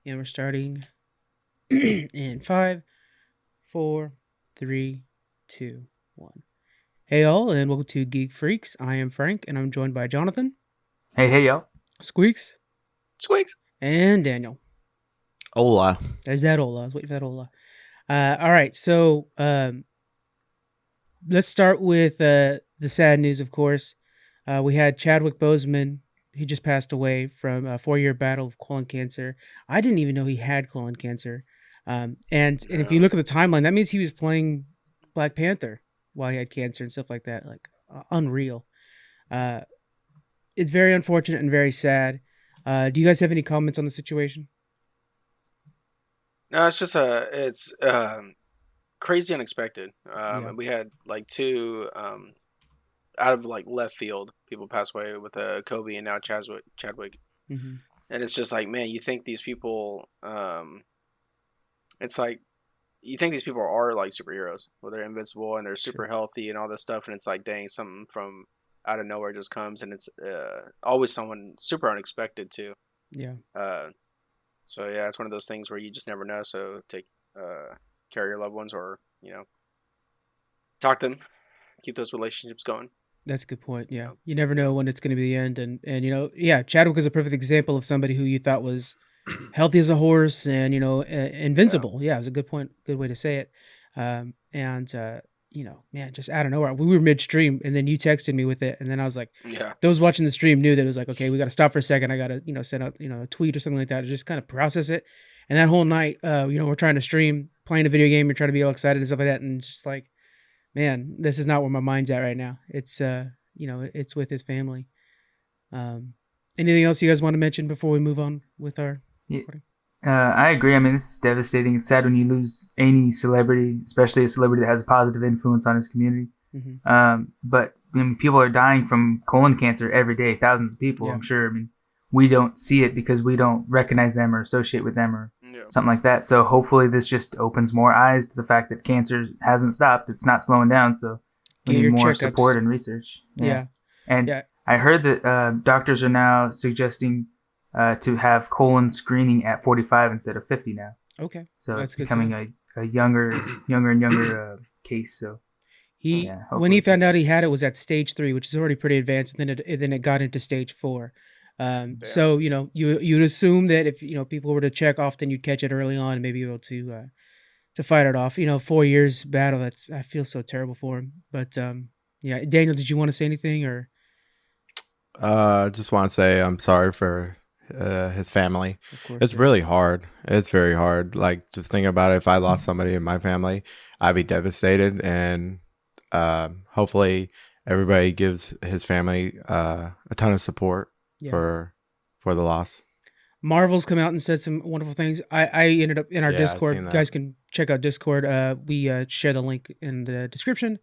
And we're starting in five, four, three, two, one. Hey all, and welcome to Geek Freaks. I am Frank, and I'm joined by Jonathan, Hey, yo. Squeaks, Squeaks. and Daniel. Hola. There's that Ola. I was waiting for that Ola. All right, so let's start with the sad news, of course. We had Chadwick Boseman. He just passed away from a 4-year battle of colon cancer. I didn't even know he had colon cancer. And if you look at the timeline, that means he was playing Black Panther while he had cancer and stuff like that. Like, unreal. It's very unfortunate and very sad. Do you guys have any comments on the situation? No, it's just it's crazy unexpected. Yeah. We had like two out of like left field people pass away with Kobe and now Chadwick, Mm-hmm. and it's just like, man, you think these people, it's like you think these people are like superheroes, where they're invincible and they're super healthy and all this stuff, and it's like, dang, something from out of nowhere just comes, and it's always someone super unexpected too. Yeah. So yeah, it's one of those things where you just never know. So take care of your loved ones, or talk to them, keep those relationships going. That's a good point. Yeah. You never know when it's going to be the end. And Chadwick is a perfect example of somebody who you thought was healthy as a horse and, invincible. Yeah, it was a good point. Good way to say it. Man, just out of nowhere, we were midstream and then you texted me with it. And then I was like, those watching the stream knew that it was like, okay, we got to stop for a second. I got to, send out, a tweet or something like that to just kind of process it. And that whole night, we're trying to stream, playing a video game, we're trying to be all excited and stuff like that. And just like, man, this is not where my mind's at right now. It's, it's with his family. Anything else you guys want to mention before we move on with our recording? I agree. I mean, this is devastating. It's sad when you lose any celebrity, especially a celebrity that has a positive influence on his community. Mm-hmm. But I mean, people are dying from colon cancer every day, thousands of people, I'm sure. I mean, we don't see it because we don't recognize them or associate with them or something like that. So hopefully this just opens more eyes to the fact that cancer hasn't stopped. It's not slowing down. So we need more support and research. Yeah. I heard that doctors are now suggesting to have colon screening at 45 instead of 50 now. Okay. So it's becoming a younger and younger case. So when he found out he had it was at stage 3, which is already pretty advanced, and then it got into stage 4. So you'd assume that if people were to check often, you'd catch it early on and maybe be able to fight it off. 4 years battle. I feel so terrible for him. But Daniel, did you want to say anything or? Just want to say I'm sorry for his family. It's really hard. It's very hard. Like, just thinking about it, if I lost somebody in my family, I'd be devastated. And hopefully everybody gives his family a ton of support for the loss. Marvel's come out and said some wonderful things. I ended up in our Discord. You guys can check out Discord. We share the link in the description.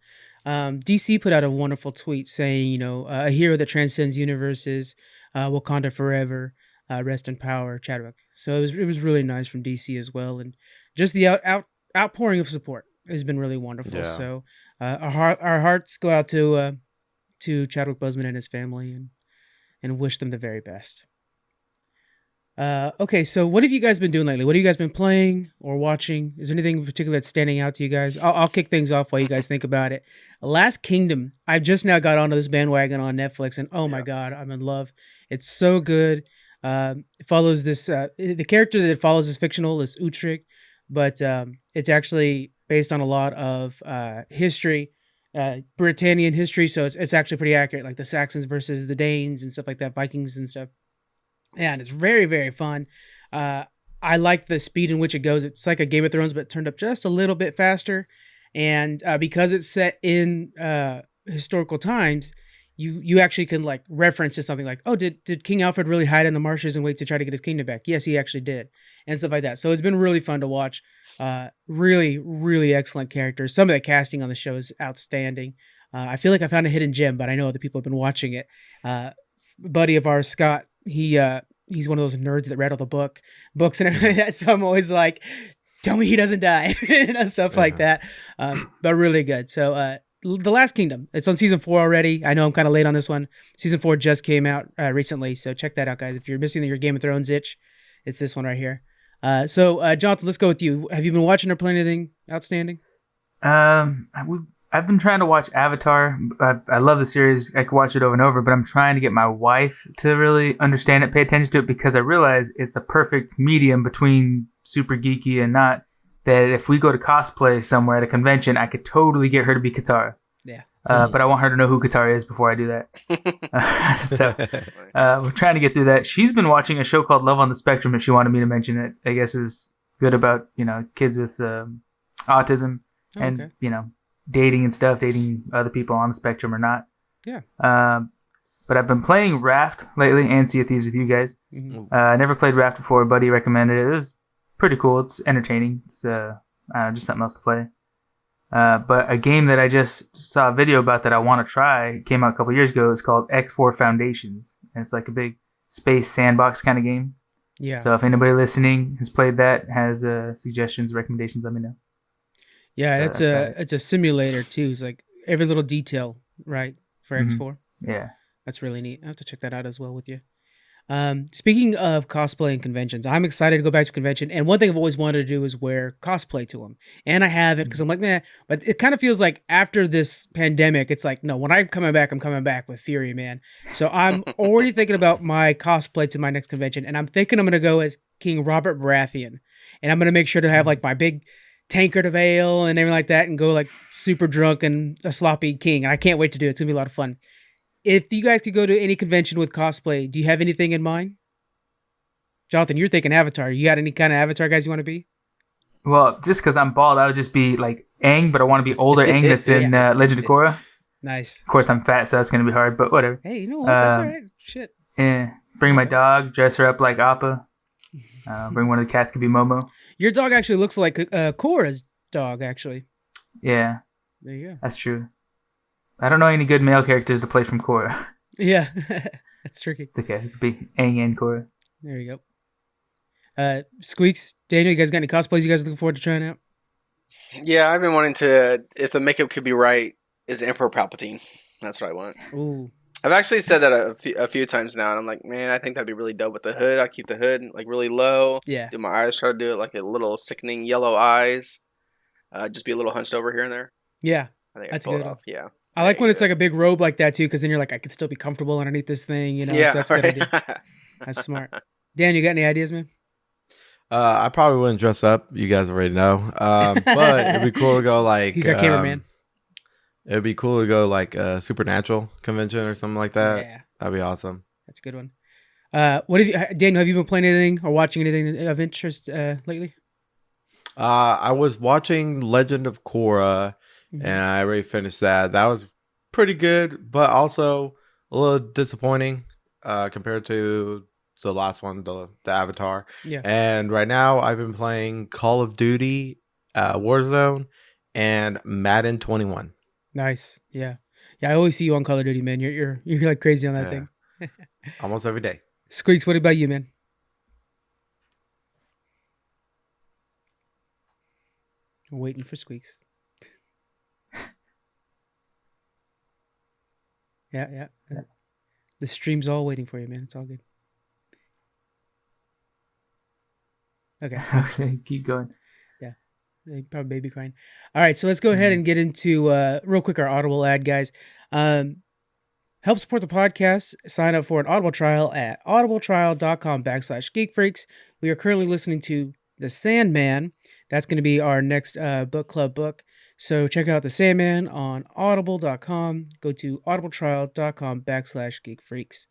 DC put out a wonderful tweet saying, a hero that transcends universes, Wakanda Forever, rest in power, Chadwick. So it was really nice from DC as well, and just the outpouring of support has been really wonderful. Yeah. So our hearts go out to Chadwick Boseman and his family, and wish them the very best. Okay, so what have you guys been doing lately? What have you guys been playing or watching? Is there anything in particular that's standing out to you guys? I'll kick things off while you guys think about it. Last Kingdom. I just now got onto this bandwagon on Netflix, and oh my God, I'm in love. It's so good. It follows this. The character that it follows is fictional, is Uhtred, but it's actually based on a lot of history, Britannian history. So it's actually pretty accurate, like the Saxons versus the Danes and stuff like that, Vikings and stuff. And it's very, very fun. I like the speed in which it goes. It's like a Game of Thrones, but turned up just a little bit faster. And because it's set in historical times, you actually can like reference to something like, oh, did King Alfred really hide in the marshes and wait to try to get his kingdom back? Yes, he actually did, and stuff like that. So it's been really fun to watch. Really, really excellent characters. Some of the casting on the show is outstanding. I feel like I found a hidden gem, but I know other people have been watching it. Buddy of ours, Scott, he's one of those nerds that read all the books and everything like that. So I'm always like, tell me he doesn't die, stuff like that. But really good. So The Last Kingdom. It's on season 4 already. I know I'm kind of late on this one. Season 4 just came out recently, so check that out, guys. If you're missing your Game of Thrones itch, it's this one right here. So Jonathan, let's go with you. Have you been watching or playing anything outstanding? I've been trying to watch Avatar. I love the series. I could watch it over and over, but I'm trying to get my wife to really understand it, pay attention to it, because I realize it's the perfect medium between super geeky and not. That if we go to cosplay somewhere at a convention, I could totally get her to be Katara. Yeah. But I want her to know who Katara is before I do that. So we're trying to get through that. She's been watching a show called Love on the Spectrum, and she wanted me to mention it. I guess is good about kids with autism and dating and stuff, dating other people on the spectrum or not. Yeah. But I've been playing Raft lately and Sea of Thieves with you guys. Mm-hmm. I never played Raft before. A buddy recommended it. It was pretty cool. It's entertaining. It's just something else to play. But a game that I just saw a video about that I want to try came out a couple years ago. It's called X4 Foundations, and it's like a big space sandbox kind of game. Yeah. So if anybody listening has played that, has suggestions, recommendations, let me know. Yeah, it's a simulator too. It's like every little detail, right, for X4. Yeah. That's really neat. I have to check that out as well with you. Speaking of cosplay and conventions, I'm excited to go back to a convention. And one thing I've always wanted to do is wear cosplay to them. And I haven't because I'm like, nah. But it kind of feels like after this pandemic, it's like, no, when I'm coming back with Fury, man. So I'm already thinking about my cosplay to my next convention. And I'm thinking I'm going to go as King Robert Baratheon. And I'm going to make sure to have like my big tankard of ale and everything like that and go like super drunk and a sloppy king. And I can't wait to do it. It's going to be a lot of fun. If you guys could go to any convention with cosplay, do you have anything in mind? Jonathan, you're thinking Avatar. You got any kind of Avatar guys you want to be? Well, just because I'm bald, I would just be like Aang, but I want to be older Aang that's in Legend of Korra. Nice. Of course, I'm fat, so that's going to be hard, but whatever. Hey, you know what? That's all right. Shit. Yeah. Bring my dog, dress her up like Appa. Bring one of the cats, could be Momo. Your dog actually looks like Korra's dog, actually. Yeah. There you go. That's true. I don't know any good male characters to play from Korra. Yeah, that's tricky. It's okay. It could be Aang and Korra. There you go. Squeaks, Daniel, you guys got any cosplays you guys are looking forward to trying out? Yeah, I've been wanting to, if the makeup could be right, is Emperor Palpatine. That's what I want. Ooh. I've actually said that a few times now, and I'm like, man, I think that'd be really dope with the hood. I'd keep the hood like really low. Yeah. Do my eyes, try to do it like a little sickening yellow eyes. Just be a little hunched over here and there. Yeah. I think That's I'd pull good. it off. Yeah. I like when it's like a big robe like that too, because then you're like, I could still be comfortable underneath this thing, you know? Yeah, so that's a good idea. That's smart. Dan, you got any ideas, man? I probably wouldn't dress up. You guys already know. But it'd be cool to go like... He's our cameraman. It'd be cool to go like a Supernatural convention or something like that. Yeah. That'd be awesome. That's a good one. What have you, Daniel, have you been playing anything or watching anything of interest lately? I was watching Legend of Korra, and I already finished that. That was pretty good, but also a little disappointing compared to the last one, the Avatar. Yeah. And right now, I've been playing Call of Duty, Warzone, and Madden 21. Nice. Yeah. Yeah, I always see you on Call of Duty, man. You're like crazy on that thing. Almost every day. Squeaks, what about you, man? I'm waiting for Squeaks. Yeah. The stream's all waiting for you, man. It's all good. Okay. Okay, keep going. Yeah. They probably baby crying. All right, so let's go ahead and get into real quick our Audible ad, guys. Help support the podcast. Sign up for an Audible trial at audibletrial.com/geekfreaks. We are currently listening to The Sandman. That's going to be our next book club book. So check out The Sandman on audible.com. Go to audibletrial.com/geekfreaks.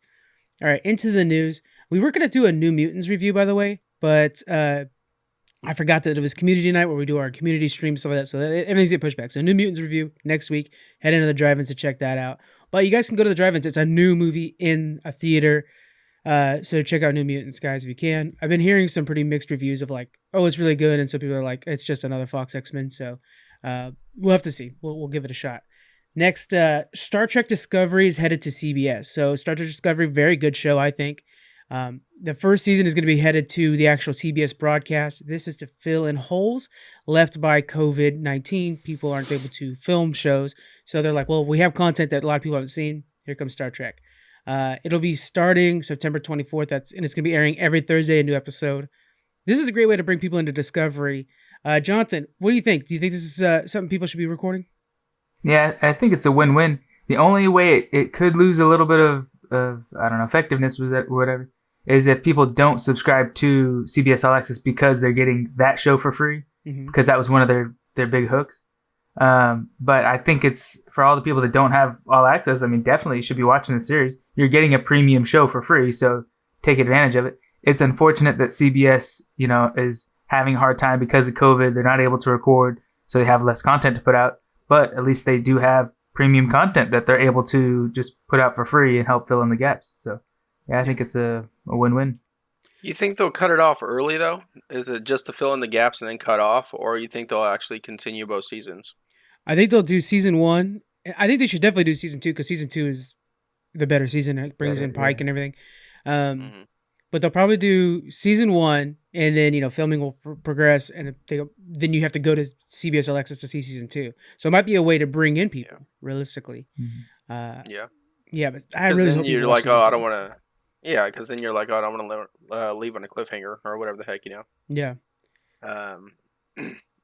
All right, into the news. We were going to do a New Mutants review, by the way, but I forgot that it was community night where we do our community stream, stuff like that. So everything's getting pushed back. So New Mutants review next week. Head into the drive-ins to check that out. But you guys can go to the drive-ins. It's a new movie in a theater. So check out New Mutants, guys, if you can. I've been hearing some pretty mixed reviews of like, oh, it's really good. And some people are like, it's just another Fox X-Men. So we'll have to see. We'll give it a shot. Next, Star Trek Discovery is headed to CBS. So Star Trek Discovery, very good show, I think. The first season is going to be headed to the actual CBS broadcast. This is to fill in holes left by COVID-19. People aren't able to film shows. So they're like, well, we have content that a lot of people haven't seen. Here comes Star Trek. It'll be starting September 24th. And it's going to be airing every Thursday, a new episode. This is a great way to bring people into Discovery. Jonathan, what do you think? Do you think this is something people should be recording? Yeah, I think it's a win-win. The only way it could lose a little bit of I don't know, effectiveness or whatever is if people don't subscribe to CBS All Access because they're getting that show for free, because that was one of their big hooks. But I think it's for all the people that don't have All Access. I mean, definitely you should be watching the series. You're getting a premium show for free, so take advantage of it. It's unfortunate that CBS, is having a hard time because of COVID. They're not able to record, so they have less content to put out. But at least they do have premium content that they're able to just put out for free and help fill in the gaps. So, yeah, I think it's a win-win. You think they'll cut it off early, though? Is it just to fill in the gaps and then cut off? Or you think they'll actually continue both seasons? I think they'll do season 1. I think they should definitely do season 2 because season 2 is the better season. It brings in Pike and everything. But they'll probably do season 1, and then filming will progress, and then you have to go to CBS All Access to see season 2. So it might be a way to bring in people realistically. Yeah, but I really then hope you're like, I don't want to. Yeah, because then you're like, I don't want to leave on a cliffhanger or whatever the heck, Yeah. Yeah,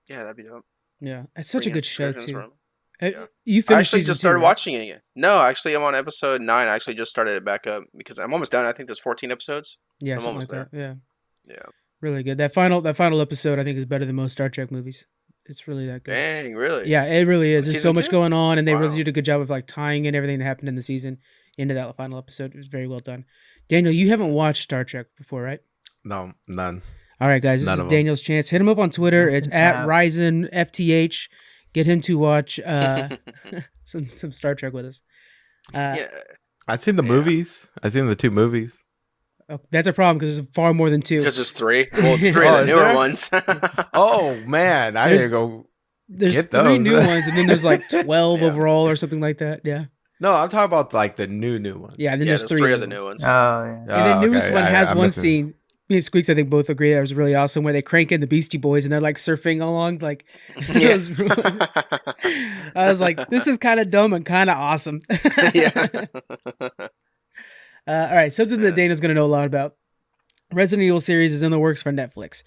that'd be dope. Yeah, it's such a good show too. Yeah. You finished I actually season just started 2, right? watching it again. No, actually, I'm on episode 9. I actually just started it back up because I'm almost done. I think there's 14 episodes. Yeah, so I'm something almost like there. that. Yeah. Yeah. Really good. That final episode I think is better than most Star Trek movies. It's really that good. Dang, really? Yeah, it really is. There's so Season much 2? going on, and they Wow. really did a good job of tying in everything that happened in the season into that final episode. It was very well done. Daniel, you haven't watched Star Trek before, right? No, none. All right, guys, this None is of 'em. Daniel's chance. Hit him up on Twitter. It's Listen at up. Ryzen FTH. Get him to watch some Star Trek with us. Yeah. I've seen the movies. I've seen the 2 movies. That's a problem because there's far more than 2. Because there's 3. Well, 3 Oh, of the is newer there? ones. Oh man, I There's- didn't go. There's Get 3 those. new ones, and then there's 12 Yeah. overall or something like that. Yeah. No, I'm talking about the new ones. Yeah, then Yeah, there's there's 3 3 of of the those new ones. Oh, yeah. And the newest okay. one has I'm one missing- scene. Me and Squeaks, I think, both agree that was really awesome, where they crank in the Beastie Boys and they're surfing along. It Yeah. was I was like, this is kind of dumb and kind of awesome. Yeah. All right, something that Dana's going to know a lot about. Resident Evil series is in the works for Netflix.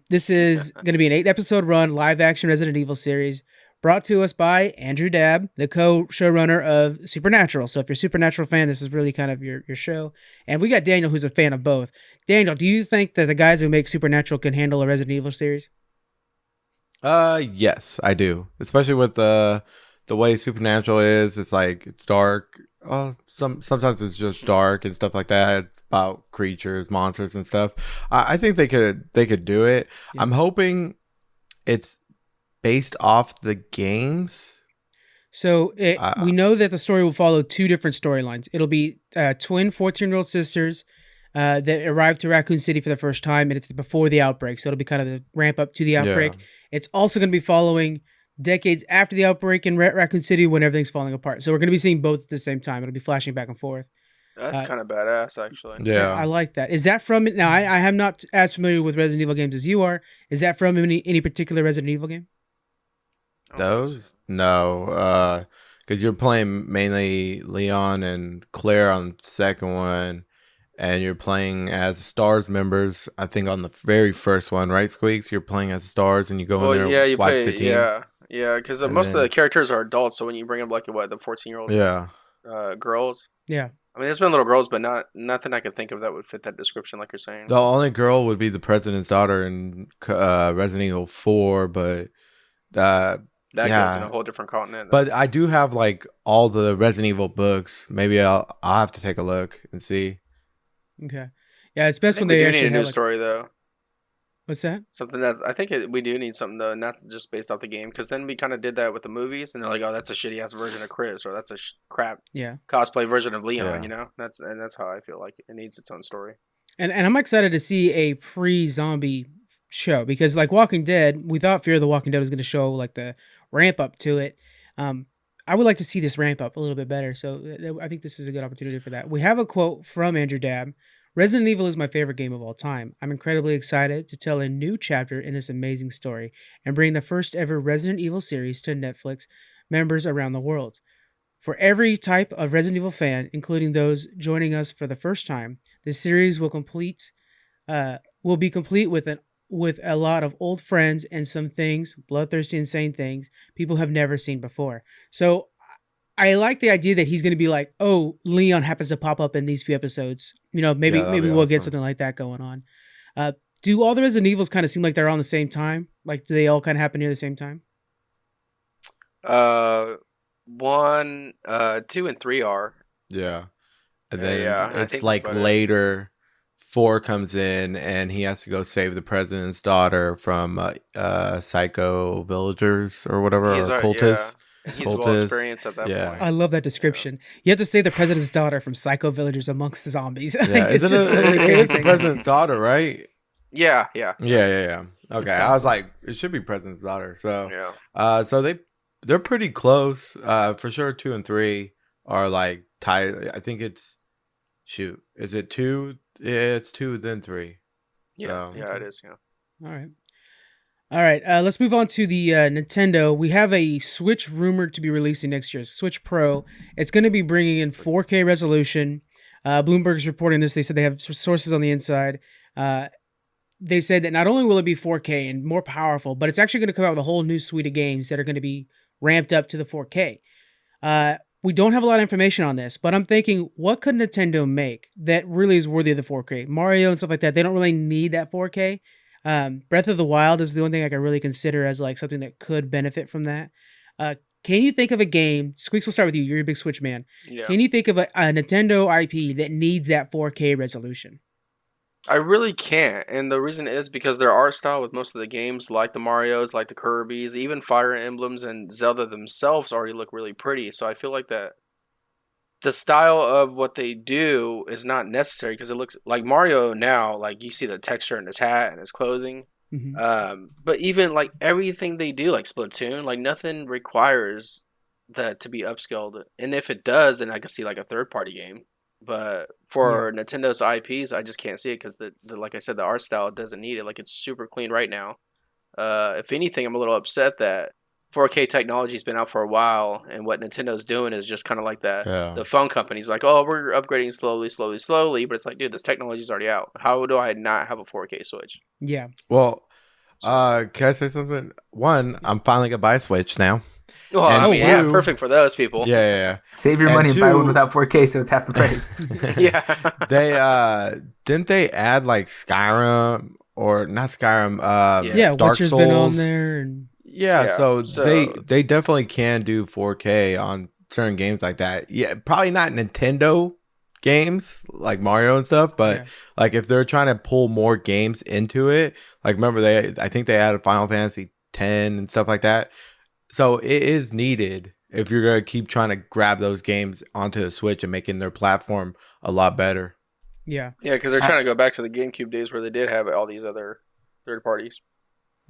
This is going to be an 8-episode run live action Resident Evil series brought to us by Andrew Dabb, the co-showrunner of Supernatural. So if you're a Supernatural fan, this is really kind of your show. And we got Daniel, who's a fan of both. Daniel, do you think that the guys who make Supernatural can handle a Resident Evil series? Yes, I do. Especially with the way Supernatural is. It's it's dark. Sometimes it's just dark and stuff like that. It's about creatures, monsters, and stuff. I think they could do it. Yeah. I'm hoping it's based off the games. So we know that the story will follow 2 different storylines. It'll be twin 14-year-old sisters that arrived to Raccoon City for the first time, and it's before the outbreak. So it'll be kind of the ramp up to the outbreak. Yeah. It's also going to be following decades after the outbreak in Raccoon City when everything's falling apart. So we're going to be seeing both at the same time. It'll be flashing back and forth. That's kind of badass, actually. Yeah. I like that. Is that from now? I am not as familiar with Resident Evil games as you are. Is that from any particular Resident Evil game? Those? No. Because you're playing mainly Leon and Claire on the second one, and you're playing as Stars members, I think, on the very first one, right, Squeaks? You're playing as Stars, and you go in there yeah, and you wipe play. the team. Yeah, because And most of then- the characters are adults. So when you bring up the 14-year-old Yeah. girls, Yeah. I mean, there's been little girls, but nothing I could think of that would fit that description, like you're saying. The only girl would be the president's daughter in Resident Evil 4, but That goes in yeah. a whole different continent. but I do have all the Resident Evil books. Maybe I'll have to take a look and see. Okay. Yeah, it's I best when think we they do need actually a new have story, though. What's that? Something that I think we do need something though, not just based off the game, because then we kind of did that with the movies, and they're like, "Oh, that's a shitty ass version of Chris," or "That's a crap Yeah. cosplay version of Leon." Yeah. That's how I feel like it needs its own story. And I'm excited to see a pre-zombie show because Walking Dead, we thought Fear of the Walking Dead was going to show the ramp up to it. I would like to see this ramp up a little bit better. So I think this is a good opportunity for that. We have a quote from Andrew Dabb. Resident Evil is my favorite game of all time. I'm incredibly excited to tell a new chapter in this amazing story and bring the first ever Resident Evil series to Netflix members around the world. For every type of Resident Evil fan, including those joining us for the first time, the series will complete will be complete with a lot of old friends and some things, bloodthirsty, insane things people have never seen before. So I like the idea that he's going to be like, oh, Leon happens to pop up in these few episodes. Maybe we'll get something like that going on. Do all the Resident Evils kind of seem like they're on the same time? Like, do they all kind of happen near the same time? 1, 2, and 3 are. Yeah. And then it's like that's later 4 comes in and he has to go save the president's daughter from psycho villagers or whatever, or cultists. Yeah. He's well experienced at that point. I love that description. Yeah. You have to save the president's daughter from psycho villagers amongst the zombies. Yeah, it's the president's daughter, right? Yeah. Okay, I was like, it should be president's daughter. So so they're pretty close. For sure 2 and 3 are like tied. I think it's is it 2? Yeah, it's 2 then 3. Yeah, it is. Yeah. All right. Let's move on to the Nintendo. We have a Switch rumored to be releasing next year. Switch Pro. It's going to be bringing in 4K resolution. Bloomberg's reporting this. They said they have sources on the inside. They said that not only will it be 4K and more powerful, but it's actually going to come out with a whole new suite of games that are going to be ramped up to the 4K. We don't have a lot of information on this, but I'm thinking, what could Nintendo make that really is worthy of the 4K? Mario and stuff like that, they don't really need that 4K. Breath of the Wild is the only thing I can really consider as like something that could benefit from that. Can you think of a game? Squeaks, we'll start with you. You're a big Switch man. Yeah. Can you think of a Nintendo IP that needs that 4K resolution? I really can't, and the reason is because their art style with most of the games, like the Marios, like the Kirbys, even Fire Emblems and Zelda themselves already look really pretty. So I feel like that the style of what they do is not necessary because it looks like Mario now. Like you see the texture in his hat and his clothing, but even like everything they do, like Splatoon, like nothing requires that to be upscaled. And if it does, then I can see like a third-party game. But for Nintendo's IPs, I just can't see it because the like I said, the art style doesn't need it. Like it's super clean right now. If anything, I'm a little upset that 4K technology's been out for a while, and what Nintendo's doing is just kind of like that. Yeah. The phone company's like, oh, we're upgrading slowly, but it's like, dude, this technology's already out. How do I not have a 4K Switch? Yeah. Well, can I say something? One, I'm finally gonna buy a Switch now. Well, yeah, perfect for those people. Yeah. Save your money and buy one without 4K, so it's half the price. Yeah. They didn't they add like Skyrim or not Skyrim? Dark Souls been on there. And... So they definitely can do 4K on certain games like that. Yeah, probably not Nintendo games like Mario and stuff, but like if they're trying to pull more games into it, like remember I think they added Final Fantasy 10 and stuff like that. So it is needed if you're going to keep trying to grab those games onto the Switch and making their platform a lot better. Yeah. Yeah, because they're trying to go back to the GameCube days where they did have all these other third parties.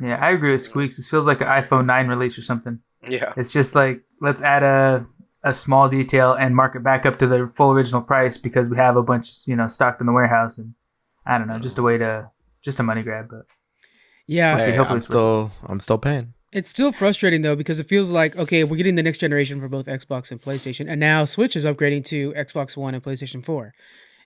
Yeah, I agree with Squeaks. This feels like an iPhone 9 release or something. Yeah. It's just like, let's add a small detail and mark it back up to the full original price because we have a bunch, stocked in the warehouse. And I don't know, just a money grab. But yeah, we'll see. Hopefully I'm still paying. It's still frustrating, though, because it feels like, okay, we're getting the next generation for both Xbox and PlayStation, and now Switch is upgrading to Xbox One and PlayStation 4.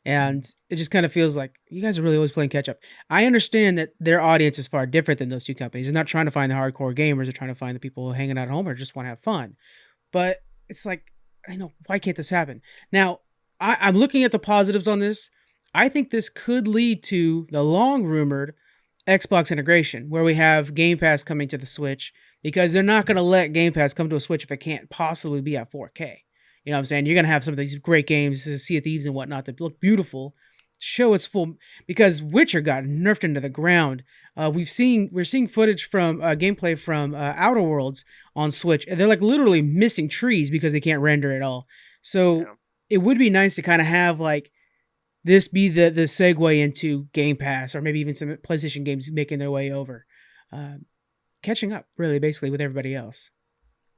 And it just kind of feels like you guys are really always playing catch-up. I understand that their audience is far different than those two companies. They're not trying to find the hardcore gamers. They're trying to find the people hanging out at home or just want to have fun. But it's like, I know, why can't this happen? Now, I'm looking at the positives on this. I think this could lead to the long-rumored Xbox integration, where we have Game Pass coming to the Switch, because they're not going to let Game Pass come to a Switch if it can't possibly be at 4K. You know what I'm saying? You're going to have some of these great games, Sea of Thieves and whatnot, that look beautiful, show its full, because Witcher got nerfed into the ground. We're seeing footage from gameplay from Outer Worlds on Switch, and they're like literally missing trees because they can't render at all. So it would be nice to kind of have like this be the segue into Game Pass, or maybe even some PlayStation games making their way over. Catching up, really, basically, with everybody else.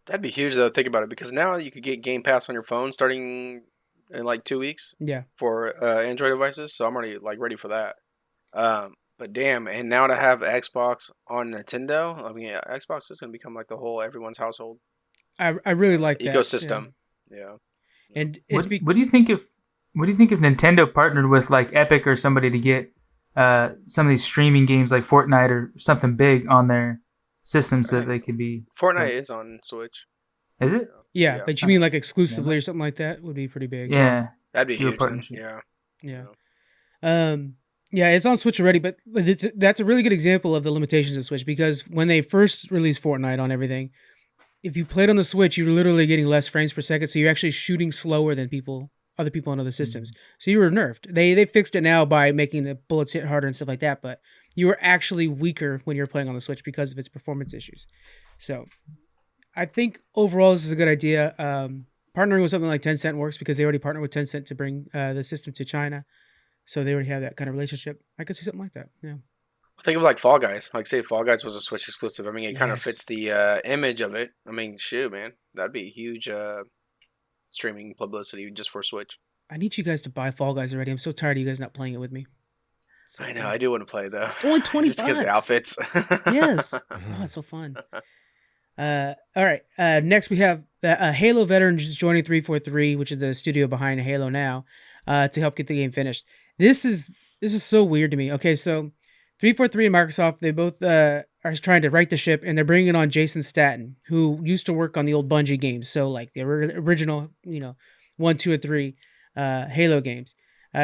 That'd be huge, though, think about it, because now you could get Game Pass on your phone starting in like 2 weeks. Yeah. For Android devices, so I'm already like ready for that. But damn, and now to have Xbox on Nintendo, I mean, Xbox is going to become like the whole everyone's household. I really like that ecosystem. Yeah. And what do you think if Nintendo partnered with like Epic or somebody to get some of these streaming games like Fortnite or something big on their systems so that they could be. Fortnite is on Switch. Is it? Yeah, but you mean like exclusively or something like that would be pretty big. Yeah, that'd be huge. Then. Yeah. Yeah, it's on Switch already, but that's a really good example of the limitations of Switch, because when they first released Fortnite on everything, if you played on the Switch, you're literally getting less frames per second, so you're actually shooting slower than other people on other systems. So you were nerfed. They fixed it now by making the bullets hit harder and stuff like that, but you were actually weaker when you were playing on the Switch because of its performance issues. So I think overall this is a good idea. Partnering with something like Tencent works because they already partnered with Tencent to bring the system to China. So they already have that kind of relationship. I could see something like that. Yeah. Think of like Fall Guys. Like say Fall Guys was a Switch exclusive. I mean, it kind of fits the image of it. I mean, shoot, man, that'd be a huge streaming publicity just for Switch. I need you guys to buy Fall Guys already. I'm so tired of you guys not playing it with me. So I know. I do want to play though. Only $20 just because of the outfits. Yes. Oh, it's so fun. All right. Next we have the Halo veterans joining 343, which is the studio behind Halo now, to help get the game finished. This is so weird to me. Okay, so 343 and Microsoft, they both are trying to right the ship, and they're bringing on Jason Staten, who used to work on the old Bungie games, so like the original, 1, 2, and 3 Halo games.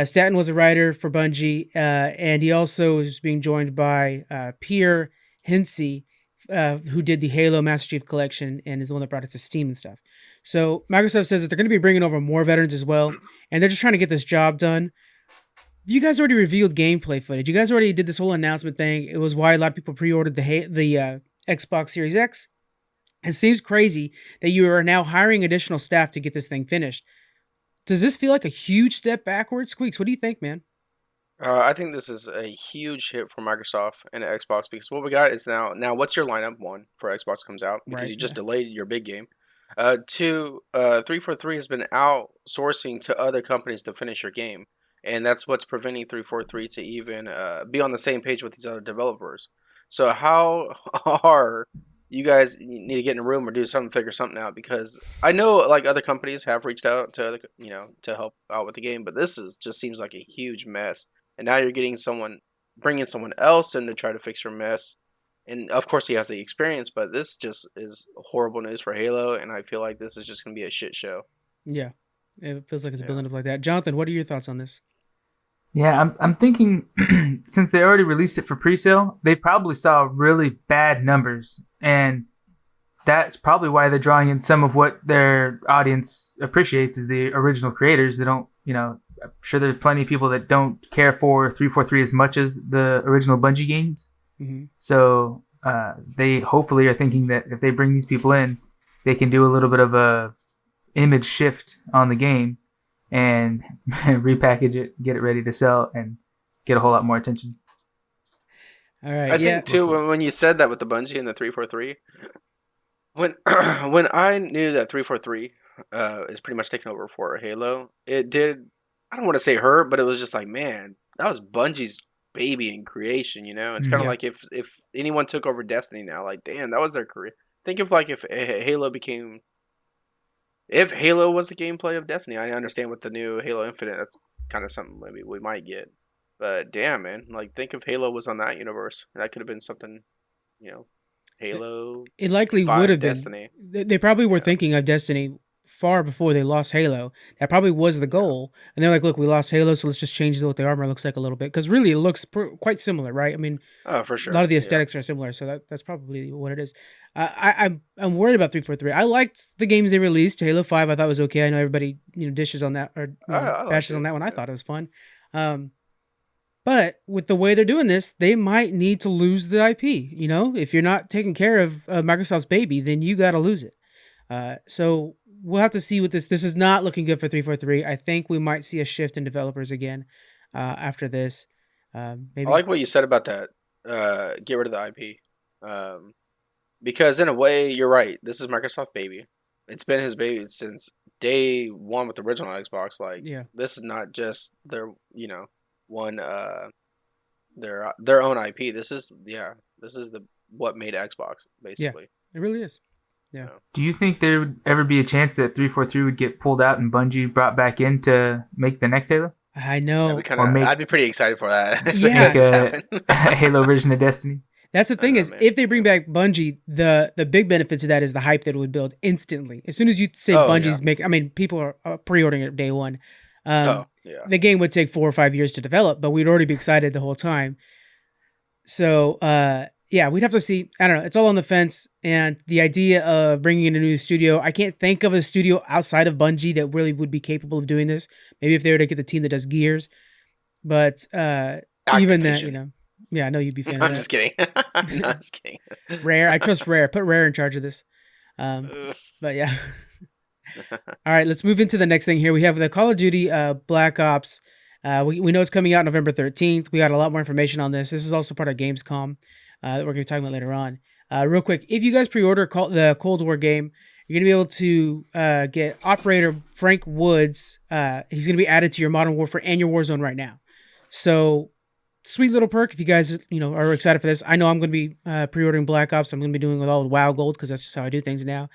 Staten was a writer for Bungie, and he also is being joined by Pierre Hensey, who did the Halo Master Chief Collection and is the one that brought it to Steam and stuff. So Microsoft says that they're going to be bringing over more veterans as well, and they're just trying to get this job done. You guys already revealed gameplay footage. You guys already did this whole announcement thing. It was why a lot of people pre-ordered the Xbox Series X. It seems crazy that you are now hiring additional staff to get this thing finished. Does this feel like a huge step backwards? Squeaks, what do you think, man? I think this is a huge hit for Microsoft and Xbox, because what we got is now what's your lineup? 1, for Xbox comes out because you just delayed your big game. 2, 343 has been outsourcing to other companies to finish your game. And that's what's preventing 343 to even be on the same page with these other developers. So how are you guys need to get in a room or do something, figure something out? Because I know like other companies have reached out to other, to help out with the game, but this just seems like a huge mess. And now you're bringing someone else in to try to fix your mess. And of course he has the experience, but this just is horrible news for Halo. And I feel like this is just going to be a shit show. Yeah. It feels like it's building up like that. Jonathan, what are your thoughts on this? Yeah, I'm thinking since they already released it for pre-sale, they probably saw really bad numbers, and that's probably why they're drawing in some of what their audience appreciates is the original creators. They don't, I'm sure there's plenty of people that don't care for 343 as much as the original Bungie games. Mm-hmm. So they hopefully are thinking that if they bring these people in, they can do a little bit of a image shift on the game and repackage it, get it ready to sell, and get a whole lot more attention. All right. I think too when you said that with the Bungie and the 343, when I knew that 343 is pretty much taking over for Halo, it did. I don't want to say hurt, but it was just like, man, that was Bungie's baby in creation. It's kind of like if anyone took over Destiny now, like damn, that was their career. Think of like if Halo became. If Halo was the gameplay of Destiny, I understand with the new Halo Infinite, that's kind of something maybe we might get. But damn, man, like think if Halo was on that universe, that could have been something, Halo. It likely would have Destiny. Been. They probably were thinking of Destiny far before they lost Halo. That probably was the goal. And they're like, look, we lost Halo, so let's just change what the armor looks like a little bit. Because really, it looks quite similar, right? I mean, for sure. A lot of the aesthetics are similar, so that's probably what it is. I'm worried about 343. I liked the games they released. Halo 5 I thought was okay. I know everybody dishes on that or bashes on that one. I thought it was fun. But with the way they're doing this, they might need to lose the IP. If you're not taking care of Microsoft's baby, then you got to lose it. So we'll have to see what this is not looking good for 343. I think we might see a shift in developers again after this. Maybe. I like what you said about that. Get rid of the IP. Because in a way, you're right. This is Microsoft baby. It's been his baby since day one with the original Xbox. Like, this is not just their, one their own IP. This is what made Xbox basically. Yeah, it really is. Yeah. Do you think there would ever be a chance that 343 would get pulled out and Bungie brought back in to make the next Halo? I know. I'd be pretty excited for that. Yeah, make a Halo version of Destiny. That's the thing is, if they bring back Bungie, the big benefit to that is the hype that it would build instantly. As soon as you say Bungie's making, I mean, people are pre-ordering it day one. The game would take 4 or 5 years to develop, but we'd already be excited the whole time. So, yeah, we'd have to see. I don't know. It's all on the fence. And the idea of bringing in a new studio, I can't think of a studio outside of Bungie that really would be capable of doing this. Maybe if they were to get the team that does Gears. But even that, you know. Yeah, I know you'd be fan of that. I'm just kidding. I'm just kidding. Rare. I trust Rare. Put Rare in charge of this. But yeah. All right, let's move into the next thing here. We have the Call of Duty Black Ops. We know it's coming out November 13th. We got a lot more information on this. This is also part of Gamescom that we're going to be talking about later on. Real quick, if you guys pre-order the Cold War game, you're going to be able to get Operator Frank Woods. He's going to be added to your Modern Warfare and your Warzone right now. So, sweet little perk if you guys are excited for this. I know I'm going to be pre-ordering Black Ops. I'm going to be doing with all the WoW Gold because that's just how I do things now.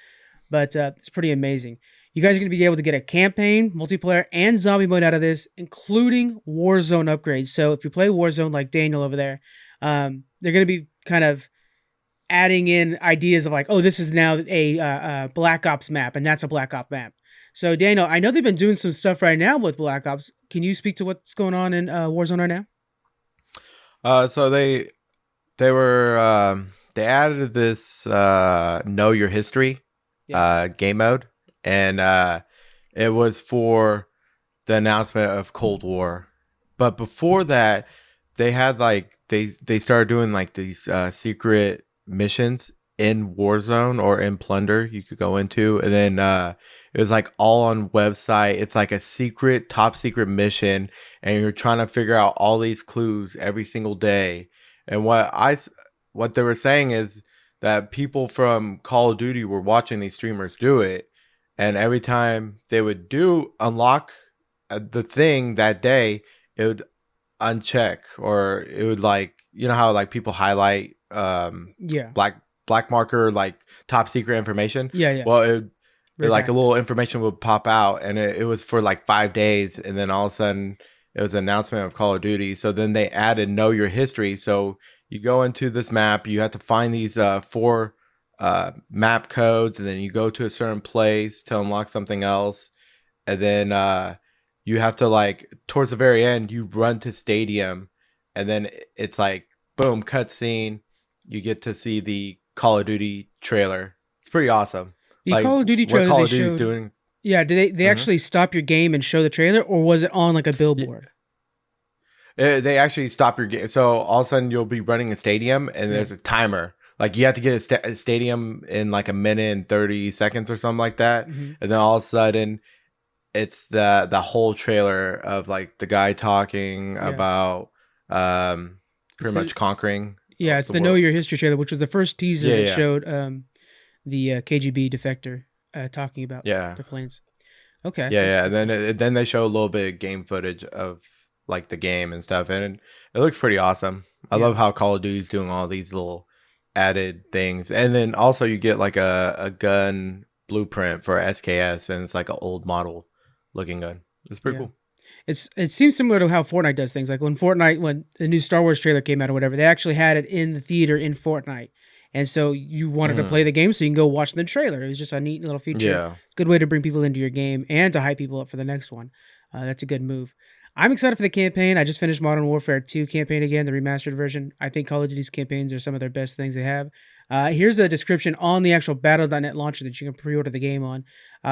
But it's pretty amazing. You guys are going to be able to get a campaign, multiplayer, and zombie mode out of this, including Warzone upgrades. So if you play Warzone like Daniel over there, they're going to be kind of adding in ideas of like, oh, this is now a Black Ops map, and that's a Black Ops map. So Daniel, I know they've been doing some stuff right now with Black Ops. Can you speak to what's going on in Warzone right now? So they added this Know Your History game mode, and it was for the announcement of Cold War. But before that, they had like they started doing like these secret missions in Warzone or in Plunder you could go into, and then it was like all on website. It's like a secret, top secret mission, and you're trying to figure out all these clues every single day. And what they were saying is that people from Call of Duty were watching these streamers do it, and every time they would unlock the thing that day, it would uncheck, or it would like, you know how like people highlight black marker like top secret information. Well, it like a little information would pop out, and it was for like 5 days, and then all of a sudden it was an announcement of Call of Duty. So then they added Know Your History. So you go into this map, you have to find these 4 map codes, and then you go to a certain place to unlock something else, and then you have to, like, towards the very end, you run to Stadium, and then it's like boom, cutscene. You get to see the Call of Duty trailer. It's pretty awesome. The Call of Duty trailer Call of Duty's doing. Yeah, did they actually stop your game and show the trailer, or was it on like a billboard? They actually stop your game. So all of a sudden you'll be running a stadium, and there's a timer. Like you have to get a stadium in like 1 minute and 30 seconds or something like that. And then all of a sudden it's the whole trailer of like the guy talking about pretty much conquering. Yeah, it's the Know Your History trailer, which was the first teaser that showed the KGB defector talking about the planes. Okay. Yeah. And then they show a little bit of game footage of like the game and stuff, and it looks pretty awesome. I love how Call of Duty's doing all these little added things, and then also you get like a gun blueprint for SKS, and it's like an old model looking gun. It's pretty cool. It seems similar to how Fortnite does things. Like when the new Star Wars trailer came out or whatever, they actually had it in the theater in Fortnite. And so you wanted to play the game, so you can go watch the trailer. It was just a neat little feature. Yeah. Good way to bring people into your game and to hype people up for the next one. That's a good move. I'm excited for the campaign. I just finished Modern Warfare 2 campaign again, the remastered version. I think Call of Duty's campaigns are some of their best things they have. Here's a description on the actual Battle.net launcher that you can pre-order the game on.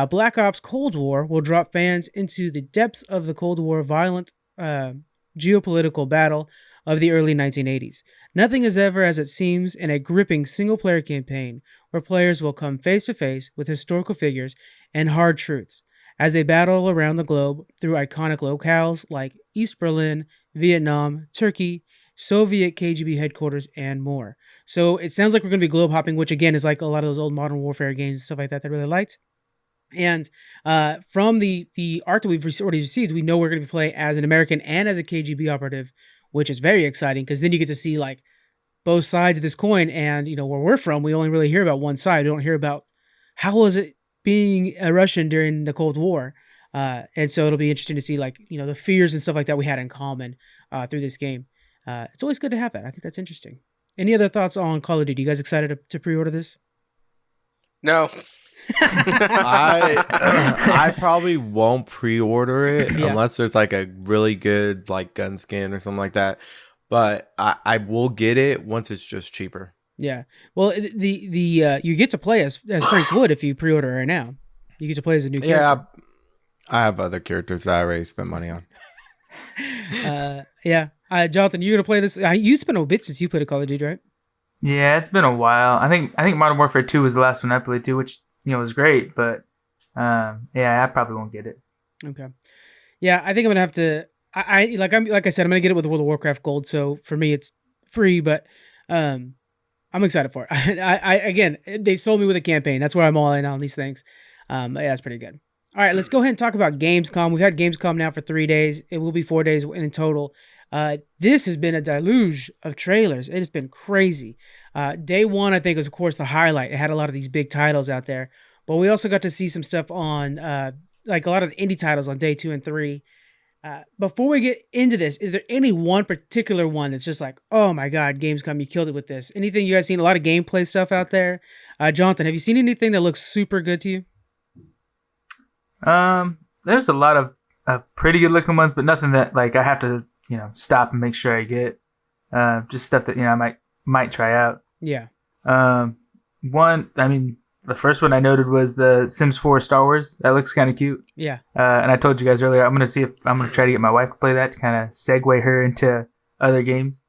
Black Ops Cold War will drop fans into the depths of the Cold War violent geopolitical battle of the early 1980s. Nothing is ever as it seems in a gripping single-player campaign where players will come face-to-face with historical figures and hard truths as they battle around the globe through iconic locales like East Berlin, Vietnam, Turkey, Soviet KGB headquarters, and more. So it sounds like we're going to be globe hopping, which again is like a lot of those old Modern Warfare games and stuff like that I really liked. And from the art that we've already received, we know we're going to be playing as an American and as a KGB operative, which is very exciting because then you get to see like both sides of this coin. And you know where we're from, we only really hear about one side. We don't hear about how was it being a Russian during the Cold War. And so it'll be interesting to see like, the fears and stuff like that we had in common through this game. It's always good to have that. I think that's interesting. Any other thoughts on Call of Duty? You guys excited to pre-order this? No. I probably won't pre-order it unless there's like a really good like gun skin or something like that. But I will get it once it's just cheaper. Yeah. Well, the you get to play as Frank would if you pre-order right now. You get to play as a new character. Yeah, I have other characters that I already spent money on. Yeah. Jonathan, you're gonna play this. You spent a bit since you played a Call of Duty, right? Yeah, it's been a while. I think Modern Warfare 2 was the last one I played too, which was great. But yeah, I probably won't get it. Okay. Yeah, I think I'm gonna have to. Like I said, I'm gonna get it with World of Warcraft Gold. So for me, it's free, but I'm excited for it. Again, they sold me with a campaign. That's where I'm all in on these things. Yeah, it's pretty good. All right, let's go ahead and talk about Gamescom. We've had Gamescom now for 3 days. It will be 4 days in total. This has been a deluge of trailers. It has been crazy. Day one, I think, was, of course, the highlight. It had a lot of these big titles out there. But we also got to see some stuff on, like a lot of the indie titles on day 2 and 3. Before we get into this, is there any one particular one that's just like, oh my God, Gamescom, you killed it with this? Anything you guys seen? A lot of gameplay stuff out there. Jonathan, have you seen anything that looks super good to you? There's a lot of pretty good looking ones, but nothing that like I have to stop and make sure I get. Just stuff that I might try out. Yeah. The first one I noted was the Sims 4 Star Wars. That looks kind of cute. Yeah. And I told you guys earlier, I'm gonna try to get my wife to play that to kind of segue her into other games.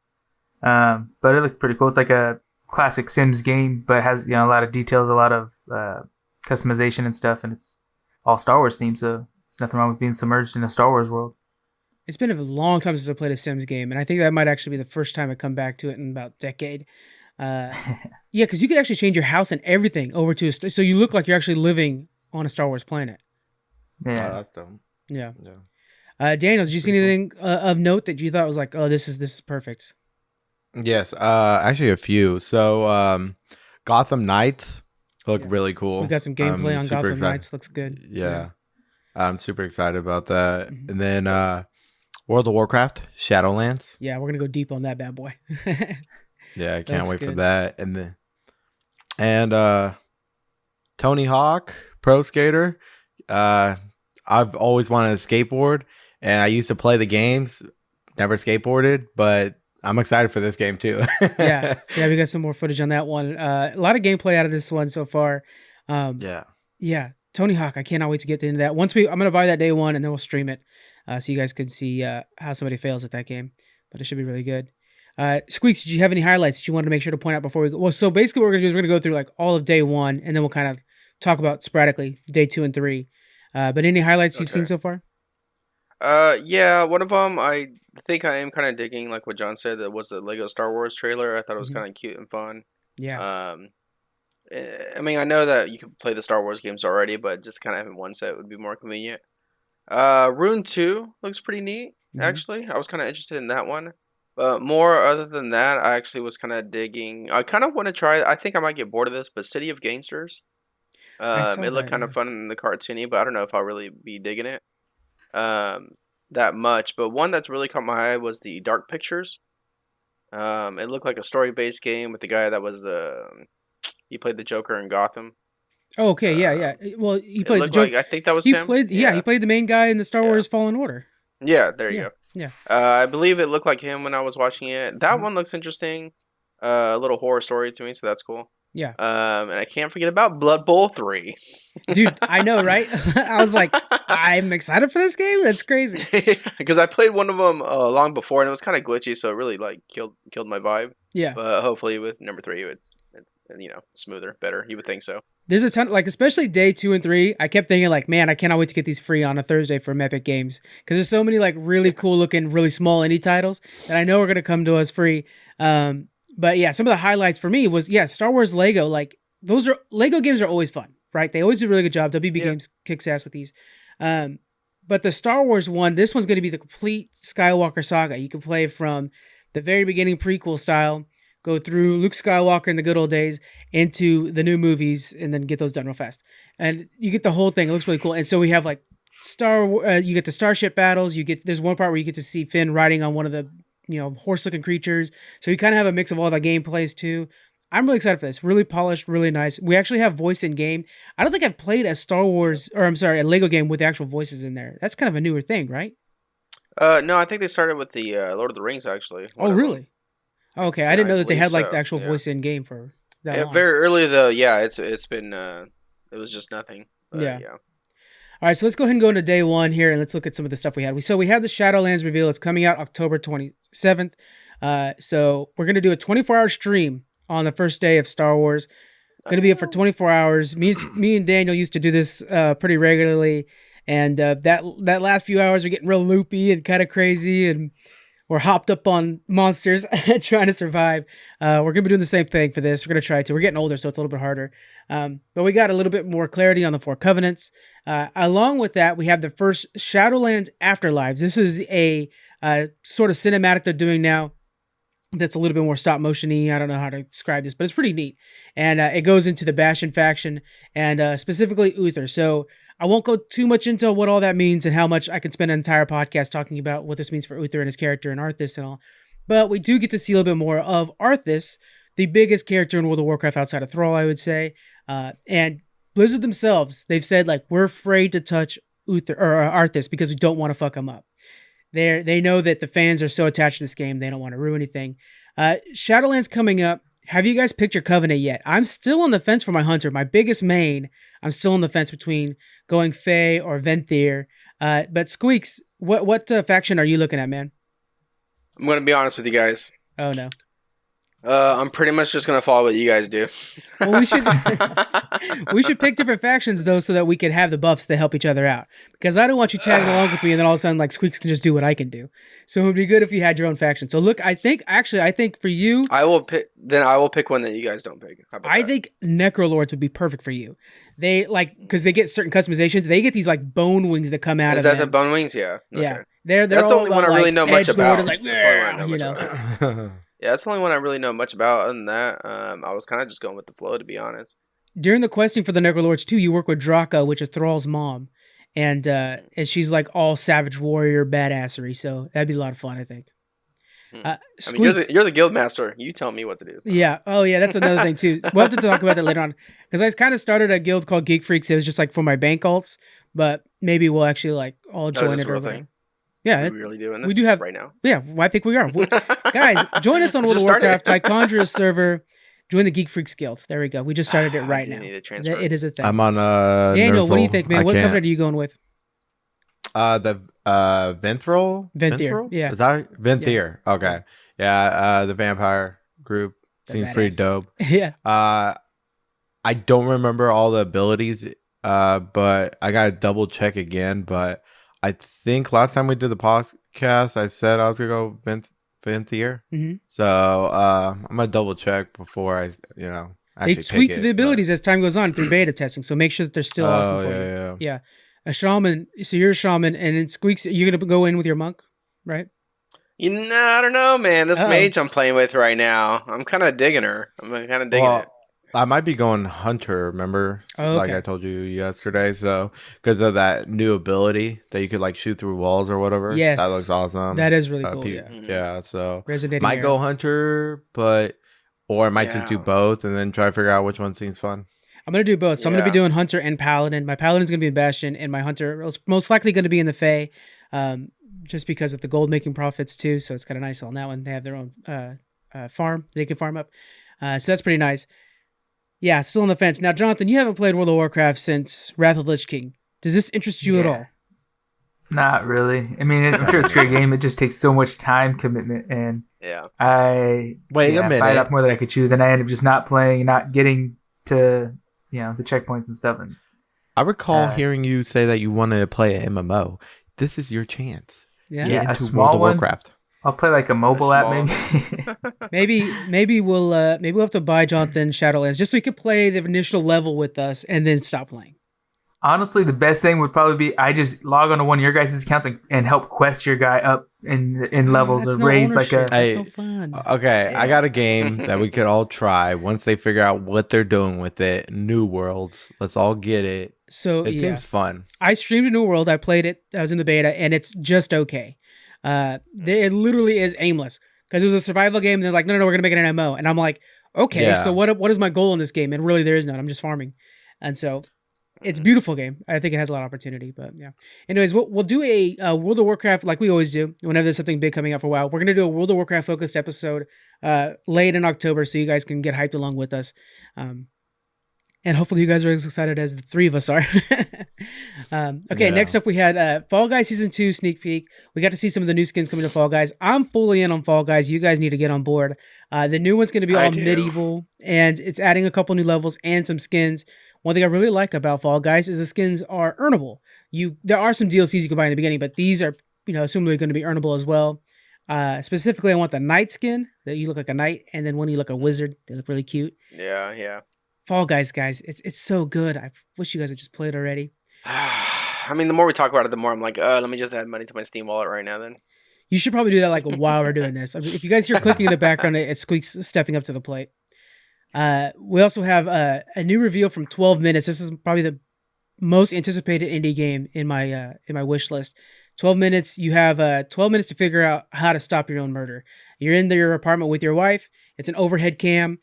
But it looks pretty cool. It's like a classic Sims game, but it has a lot of details, a lot of customization and stuff, and it's all Star Wars themed, so there's nothing wrong with being submerged in a Star Wars world. It's been a long time since I played a Sims game, and I think that might actually be the first time I come back to it in about a decade. Yeah, because you could actually change your house and everything over to so you look like you're actually living on a Star Wars planet. Yeah, that's dumb. Yeah. Daniel, did you see anything of note that you thought was like, oh, this is perfect? Yes, actually a few. So, Gotham Knights look really cool. We got some gameplay on Gotham Knights. Looks good. Yeah. I'm super excited about that. Mm-hmm. And then World of Warcraft, Shadowlands. Yeah, we're gonna go deep on that bad boy. Yeah, I can't wait for that. And Tony Hawk, Pro Skater. I've always wanted a skateboard, and I used to play the games, never skateboarded, but I'm excited for this game too. yeah, we got some more footage on that one. A lot of gameplay out of this one so far. Yeah, Tony Hawk. I cannot wait to get into that. I'm gonna buy that day one, and then we'll stream it, so you guys can see how somebody fails at that game. But it should be really good. Squeaks, did you have any highlights that you wanted to make sure to point out before we go? Well, so basically what we're going to do is we're going to go through like all of day one, and then we'll kind of talk about sporadically day 2 and 3. But any highlights you've seen so far? Yeah, one of them I think I am kind of digging, like what John said, that was the Lego Star Wars trailer. I thought it was kind of cute and fun. Yeah. I mean, I know that you can play the Star Wars games already, but just kind of having one set would be more convenient. Rune 2 looks pretty neat, actually. I was kind of interested in that one. But more other than that, I actually was kind of digging. I kind of want to try. I think I might get bored of this, but City of Gangsters. It looked kind of fun in the cartoony, but I don't know if I'll really be digging it that much. But one that's really caught my eye was the Dark Pictures. It looked like a story-based game with the guy that was he played the Joker in Gotham. Oh, okay, yeah. Well, he played the Joker. I think that was him. He played the main guy in the Star Wars Fallen Order. Yeah, there you go. Yeah. I believe it looked like him when I was watching it. That one looks interesting. A little horror story to me, so that's cool. Yeah. And I can't forget about Blood Bowl 3. Dude, I know, right? I was like, I'm excited for this game. That's crazy. Because I played one of them long before, and it was kind of glitchy, so it really like killed my vibe. Yeah. But hopefully with number 3, it's smoother, better. You would think so. There's a ton, like especially day 2 and 3. I kept thinking like, man, I cannot wait to get these free on a Thursday from Epic Games because there's so many like really cool looking, really small indie titles that I know are gonna come to us free. But yeah, some of the highlights for me was Star Wars Lego. Like Lego games are always fun, right? They always do a really good job. WB Games kicks ass with these. But the Star Wars one, this one's gonna be the complete Skywalker saga. You can play from the very beginning prequel style. Go through Luke Skywalker in the good old days into the new movies and then get those done real fast. And you get the whole thing. It looks really cool. And so we have like you get the starship battles. There's one part where you get to see Finn riding on one of the horse-looking creatures. So you kind of have a mix of all the gameplays too. I'm really excited for this. Really polished, really nice. We actually have voice in game. I don't think I've played a a Lego game with actual voices in there. That's kind of a newer thing, right? No, I think they started with the Lord of the Rings actually. Oh, really? Okay, I didn't know that they had like so, the actual voice in game for that long. Very early though. Yeah, it's been it was just nothing. Yeah. All right, so let's go ahead and go into day one here, and let's look at some of the stuff we had. We had the Shadowlands reveal. It's coming out October 27th. So we're gonna do a 24-hour stream on the first day of Star Wars. It's going to be up for 24 hours. Me and Daniel used to do this pretty regularly. And that last few hours are getting real loopy and kind of crazy. And we're hopped up on monsters trying to survive. We're going to be doing the same thing for this. We're going to try to. We're getting older, so it's a little bit harder. But we got a little bit more clarity on the 4 covenants. Along with that, we have the first Shadowlands Afterlives. This is a sort of cinematic they're doing now. That's a little bit more stop motion-y. I don't know how to describe this, but it's pretty neat. And it goes into the Bastion faction and specifically Uther. So I won't go too much into what all that means and how much I could spend an entire podcast talking about what this means for Uther and his character and Arthas and all. But we do get to see a little bit more of Arthas, the biggest character in World of Warcraft outside of Thrall, I would say. And Blizzard themselves, they've said, like, we're afraid to touch Uther or Arthas because we don't want to fuck him up. They know that the fans are so attached to this game, they don't want to ruin anything. Shadowlands coming up. Have you guys picked your Covenant yet? I'm still on the fence for my Hunter. My biggest main, I'm still on the fence between going Fae or Venthyr. But Squeaks, what faction are you looking at, man? I'm going to be honest with you guys. Oh, no. I'm pretty much just gonna follow what you guys do. Well, we should pick different factions though, so that we can have the buffs to help each other out. Because I don't want you tagging along with me, and then all of a sudden, like Squeaks can just do what I can do. So it would be good if you had your own faction. So look, I think for you, I will pick one that you guys don't pick. I think Necrolords would be perfect for you. They because they get certain customizations. They get these like bone wings that come out. Is that the bone wings? Yeah. Okay. Yeah. They're that's the only one I really know much about. Like, yeah, that's the only one I really know much about. Other than that, I was kind of just going with the flow, to be honest. During the questing for the Necrolords too, you work with Draka, which is Thrall's mom, and she's like all savage warrior badassery. So that'd be a lot of fun, I think. I mean, you're the guild master. You tell me what to do. Yeah. Oh, yeah. That's another thing too. We'll have to talk about that later on, because I kind of started a guild called Geek Freaks. It was just like for my bank alts, but maybe we'll actually like all join it. Real thing. Yeah, we really doing this. We do have right now. Yeah, I think we are. Guys, join us on World of Warcraft Tichondra server. Join the Geek Freaks Guild. There we go. We just started it right now. It is a thing. I'm on Daniel, what do you think, man? What covenant are you going with? The Venthyr? Yeah. Is that Venthyr? Yeah. Okay. Yeah, the vampire group seems pretty dope. Yeah. I don't remember all the abilities, but I gotta double check again. But I think last time we did the podcast, I said I was gonna go Venthyr. Mm-hmm. So I'm gonna double check before I, they tweak the abilities as time goes on through beta testing. So make sure that they're still awesome for you. Yeah. A shaman. So you're a shaman, and then Squeaks, you're gonna go in with your monk, right? I don't know, man. This mage I'm playing with right now, I'm kind of digging her. It. I might be going Hunter, remember? Like I told you yesterday. So, because of that new ability that you could like shoot through walls or whatever. Yes. That looks awesome. That is really cool. Yeah, so resonating might go Hunter, or I might just do both and then try to figure out which one seems fun. I'm going to do both. So I'm going to be doing Hunter and Paladin. My Paladin's going to be in Bastion, and my Hunter is most likely going to be in the Fae, just because of the gold making profits too. So it's kind of nice on that one. They have their own farm they can farm up. So that's pretty nice. Yeah, still on the fence. Now, Jonathan, you haven't played World of Warcraft since Wrath of the Lich King. Does this interest you at all? Not really. I mean, I'm sure it's a great game. It just takes so much time commitment, and I wait a minute. Bite off more than I could chew. Then I end up just not playing, not getting to the checkpoints and stuff. And I recall hearing you say that you wanted to play an MMO. This is your chance. Yeah, Get into a small World of one. Warcraft. I'll play like a mobile app, maybe. maybe we'll have to buy Jonathan Shadowlands just so he could play the initial level with us and then stop playing. Honestly, the best thing would probably be I just log on to one of your guys' accounts and help quest your guy up in levels or raise like a. That's so fun. Okay, I got a game that we could all try once they figure out what they're doing with it. New Worlds. Let's all get it. So It seems fun. I streamed New World. I played it. I was in the beta, and it's just okay. It literally is aimless because it was a survival game. And they're like, no, we're gonna make it an MMO, and I'm like, okay, so what is my goal in this game? And really, there is none. I'm just farming, and so it's a beautiful game. I think it has a lot of opportunity, but yeah. Anyways, we'll do a World of Warcraft like we always do whenever there's something big coming out for a while. We're gonna do a World of Warcraft focused episode late in October, so you guys can get hyped along with us. And hopefully you guys are as excited as the three of us are. Next up we had Fall Guys Season 2 sneak peek. We got to see some of the new skins coming to Fall Guys. I'm fully in on Fall Guys. You guys need to get on board. The new one's going to be all medieval, and it's adding a couple new levels and some skins. One thing I really like about Fall Guys is the skins are earnable. There are some DLCs you can buy in the beginning, but these are, assumably going to be earnable as well. Specifically, I want the knight skin, that you look like a knight, and then when you look like a wizard, they look really cute. Yeah. Fall Guys, it's so good. I wish you guys had just played already. I mean, the more we talk about it, the more I'm like, let me just add money to my Steam wallet right now then. You should probably do that like while we're doing this. I mean, if you guys hear clicking in the background, it's Squeaks stepping up to the plate. We also have a new reveal from 12 Minutes. This is probably the most anticipated indie game in my wish list. 12 minutes. You have 12 minutes to figure out how to stop your own murder. You're in your apartment with your wife. It's an overhead cam.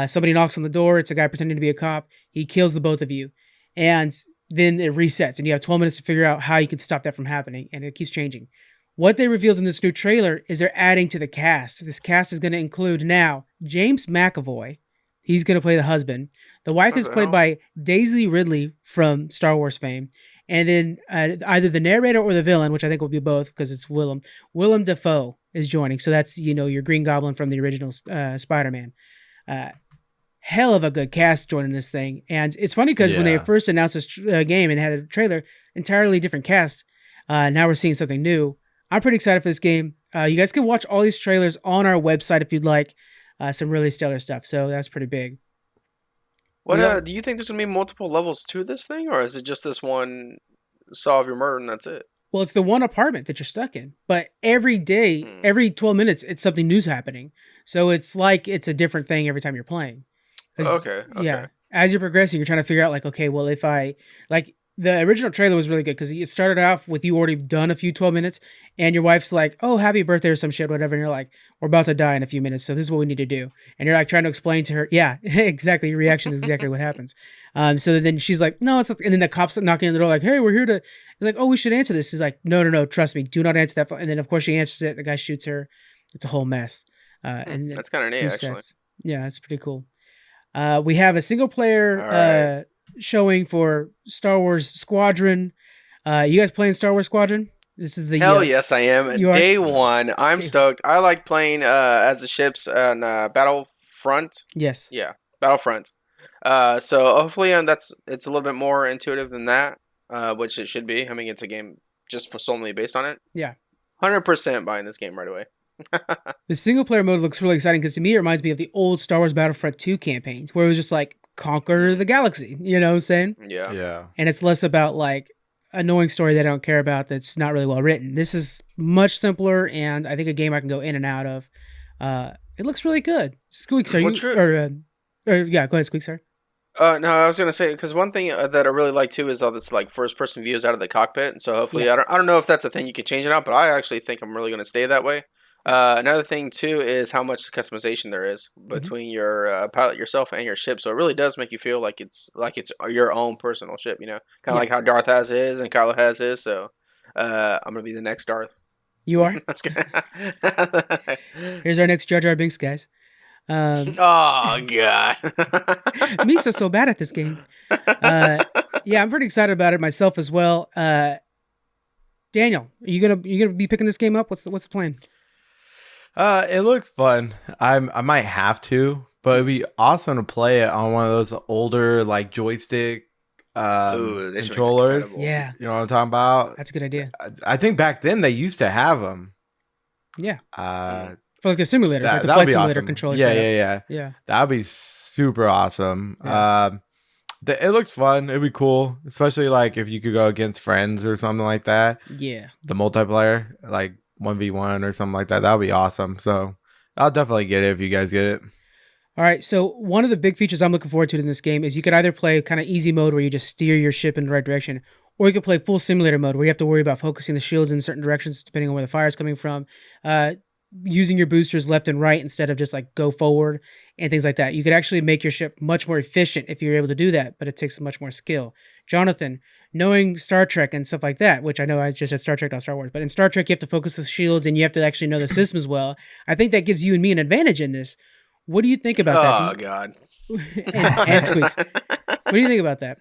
Somebody knocks on the door. It's a guy pretending to be a cop. He kills the both of you. And then it resets. And you have 12 minutes to figure out how you can stop that from happening. And it keeps changing. What they revealed in this new trailer is they're adding to the cast. This cast is going to include now James McAvoy. He's going to play the husband. The wife is played by Daisy Ridley from Star Wars fame. And then either the narrator or the villain, which I think will be both because it's Willem. Willem Dafoe is joining. So that's, your Green Goblin from the original Spider-Man. Hell of a good cast joining this thing. And it's funny because when they first announced this game and had a trailer, entirely different cast. Now we're seeing something new. I'm pretty excited for this game. You guys can watch all these trailers on our website if you'd like. Some really stellar stuff. So that's pretty big. What do you think there's gonna be multiple levels to this thing, or is it just this one solve your murder and that's it? Well, it's the one apartment that you're stuck in, but every day, every 12 minutes, it's something new's happening. So it's like it's a different thing every time you're playing. Okay. Yeah. As you're progressing, you're trying to figure out like, okay, well, if I like the original trailer was really good because it started off with you already done a few 12 minutes and your wife's like, oh, happy birthday or some shit, whatever. And you're like, we're about to die in a few minutes. So this is what we need to do. And you're like trying to explain to her. Yeah, exactly. Your reaction is exactly what happens. So then she's like, no, it's not. And then the cops knocking on the door like, hey, we're here to, they're like, oh, we should answer this. He's like, no, trust me. Do not answer that phone. And then of course she answers it. The guy shoots her. It's a whole mess. And that's kind of neat, actually. Yeah, it's pretty cool. We have a single player showing for Star Wars Squadron. You guys playing Star Wars Squadron? This is the hell yes, I am. Day one, I'm stoked. I like playing as the ships on Battlefront. Yes. Yeah, Battlefront. So hopefully it's a little bit more intuitive than that, which it should be. I mean, it's a game just for solely based on it. Yeah. 100% buying this game right away. The single player mode looks really exciting because to me it reminds me of the old Star Wars Battlefront 2 campaigns where it was just like conquer the galaxy, you know what I'm saying? Yeah. And it's less about like annoying story that I don't care about that's not really well written. This is much simpler and I think a game I can go in and out of. It looks really good. Squeaks, yeah, go ahead, Squeaks, sorry. No, I was gonna say because one thing that I really like too is all this like first person views out of the cockpit, and so hopefully I don't know if that's a thing you could change it out, but I actually think I'm really gonna stay that way. Another thing too is how much customization there is between your pilot yourself and your ship, so it really does make you feel like it's your own personal ship, kind of like how Darth has his and Kylo has his. So I'm gonna be the next Darth. You are. Here's our next Jar Jar Binks, guys. Oh God, Misa's so bad at this game. Yeah, I'm pretty excited about it myself as well. Daniel, are you gonna be picking this game up? What's the plan? It looks fun. I might have to, but it'd be awesome to play it on one of those older like joystick controllers. Yeah, you know what I'm talking about. That's a good idea. I think back then they used to have them. Yeah. For like the simulators, like the flight simulator awesome. controller. Yeah. That'd be super awesome. Yeah. It looks fun. It'd be cool, especially like if you could go against friends or something like that. Yeah. The multiplayer, like 1v1 or something like that. That would be awesome. So I'll definitely get it if you guys get it. All right, so one of the big features I'm looking forward to in this game is you could either play kind of easy mode where you just steer your ship in the right direction, or you could play full simulator mode where you have to worry about focusing the shields in certain directions depending on where the fire is coming from, using your boosters left and right instead of just like go forward and things like that. You could actually make your ship much more efficient if you're able to do that, but it takes much more skill. Jonathan, knowing Star Trek and stuff like that, which I know I just said Star Trek, not Star Wars, but in Star Trek you have to focus the shields and you have to actually know the systems well. I think that gives you and me an advantage in this. What do you think about that? Oh, God. and Squeaks. What do you think about that?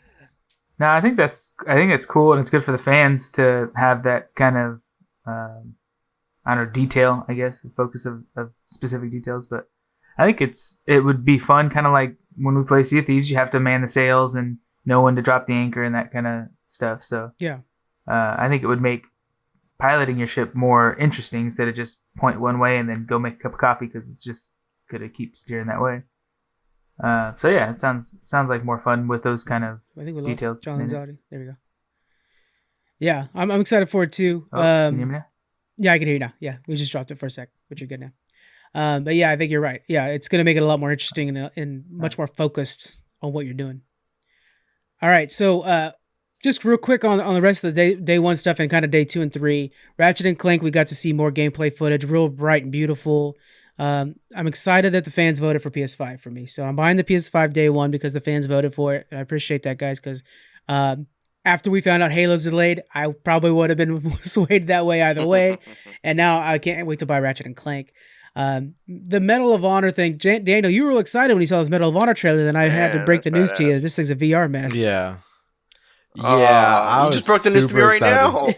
No, I think it's cool and it's good for the fans to have that kind of I don't know, detail, I guess, the focus of specific details. But I think it would be fun, kind of like when we play Sea of Thieves, you have to man the sails and know when to drop the anchor and that kind of stuff. So yeah, I think it would make piloting your ship more interesting instead of just point one way and then go make a cup of coffee because it's just going to keep steering that way. So yeah, it sounds like more fun with those kind of details. Jonathan's audio. There we go. Yeah, I'm excited for it too. Can you hear me now? Yeah, I can hear you now. Yeah, we just dropped it for a sec, but you're good now. But yeah, I think you're right. Yeah, it's going to make it a lot more interesting and much more focused on what you're doing. All right, so just real quick on the rest of the day one stuff and kind of day 2 and 3. Ratchet and Clank, we got to see more gameplay footage, real bright and beautiful. I'm excited that the fans voted for PS5 for me. So I'm buying the PS5 day 1 because the fans voted for it. And I appreciate that, guys, because after we found out Halo's delayed, I probably would have been swayed that way either way. And now I can't wait to buy Ratchet and Clank. The Medal of Honor thing, Daniel, you were real excited when you saw this Medal of Honor trailer. Then I had to break the news to you. This thing's a VR mess. Yeah. Yeah, you just broke the news to me right now.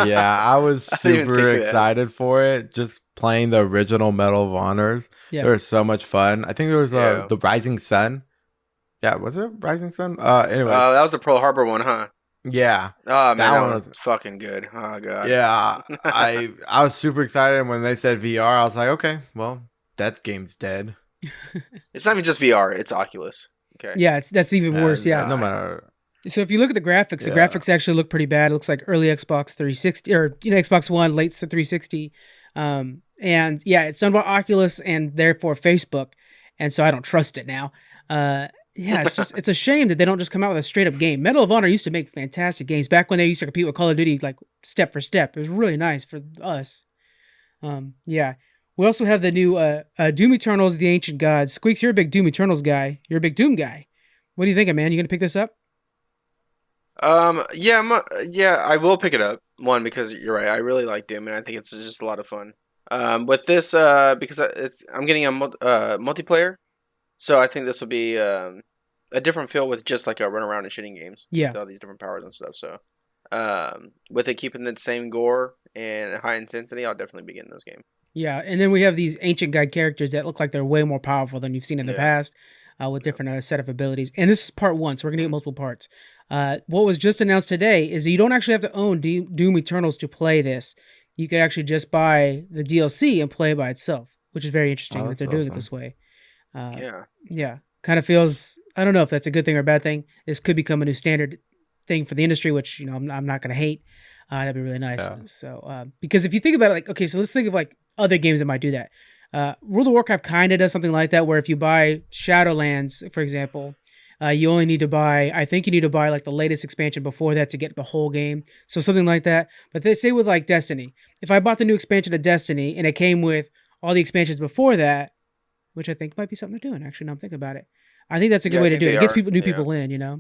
Yeah, I was super excited for it. Just playing the original Medal of Honors. Yeah. They were so much fun. I think there was the Rising Sun. Yeah, was it Rising Sun? Anyway. That was the Pearl Harbor one, huh? Yeah. Oh, man, that one was fucking good. Oh, God. Yeah, I was super excited when they said VR. I was like, okay, well, that game's dead. It's not even just VR. It's Oculus. Okay. Yeah, that's even worse. Yeah. No matter. So if you look at the graphics actually look pretty bad. It looks like early Xbox 360 or Xbox One, late 360. And yeah, it's done by Oculus and therefore Facebook. And so I don't trust it now. Yeah, it's a shame that they don't just come out with a straight up game. Medal of Honor used to make fantastic games back when they used to compete with Call of Duty like step for step. It was really nice for us. Yeah. We also have the new Doom Eternals, The Ancient Gods. Squeaks, you're a big Doom Eternals guy. You're a big Doom guy. What do you think, man? You gonna pick this up? Yeah, I will pick it up. One, because you're right. I really like Doom, and I think it's just a lot of fun. With this, because I'm getting a multiplayer, so I think this will be a different feel with just like a run around and shooting games. Yeah, with all these different powers and stuff. So, with it keeping the same gore and high intensity, I'll definitely be getting this game. Yeah, and then we have these ancient god characters that look like they're way more powerful than you've seen in the past, with different set of abilities. And this is part 1, so we're gonna get multiple parts. What was just announced today is that you don't actually have to own Doom Eternals to play this. You could actually just buy the DLC and play it by itself, which is very interesting that they're doing it this way. Yeah, kind of feels, I don't know if that's a good thing or a bad thing. This could become a new standard thing for the industry, which I'm not gonna hate. That'd be really nice. Yeah. So because if you think about it, like, okay, so let's think of like other games that might do that. World of Warcraft kind of does something like that, where if you buy Shadowlands, for example, you only need to buy, I think you need to buy like the latest expansion before that to get the whole game. So something like that. But they say with like Destiny, if I bought the new expansion of Destiny and it came with all the expansions before that, which I think might be something they're doing, actually, now I'm thinking about it. I think that's a good way to do it. It gets new people in, Yeah,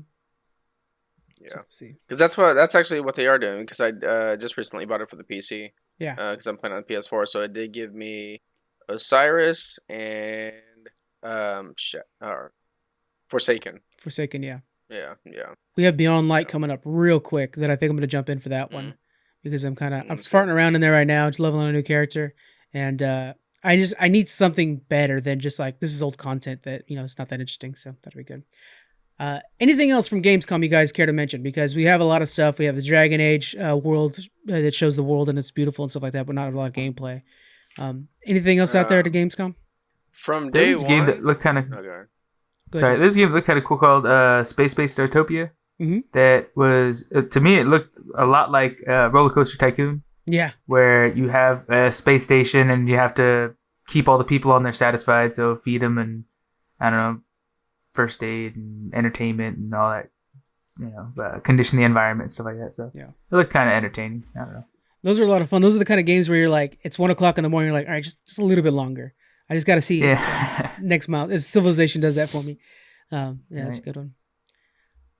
because that's actually what they are doing. Because I just recently bought it for the PC. Yeah, because I'm playing on PS4, so it did give me Osiris and Forsaken. Forsaken, yeah. Yeah. We have Beyond Light coming up real quick. That I think I'm going to jump in for that one because I'm farting around in there right now, just leveling a new character, and I need something better than just like this is old content that it's not that interesting. So that'll be good. Anything else from Gamescom you guys care to mention? Because we have a lot of stuff. We have the Dragon Age world that shows the world and it's beautiful and stuff like that, but not a lot of gameplay. Anything else out there at the Gamescom? From day one? Game that looked kind of... Sorry, this game looked kind of cool called Space Based Startopia. Mm-hmm. That was, to me, it looked a lot like Roller Coaster Tycoon. Yeah. Where you have a space station and you have to keep all the people on there satisfied. So feed them and I don't know, first aid and entertainment and all that. Condition the environment and stuff like that. So yeah, they look kind of entertaining. I don't know. Those are a lot of fun. Those are the kind of games where you're like, it's 1:00 in the morning. You're like, all right, just a little bit longer. I just got to see next mile. Civilization does that for me. That's a good one.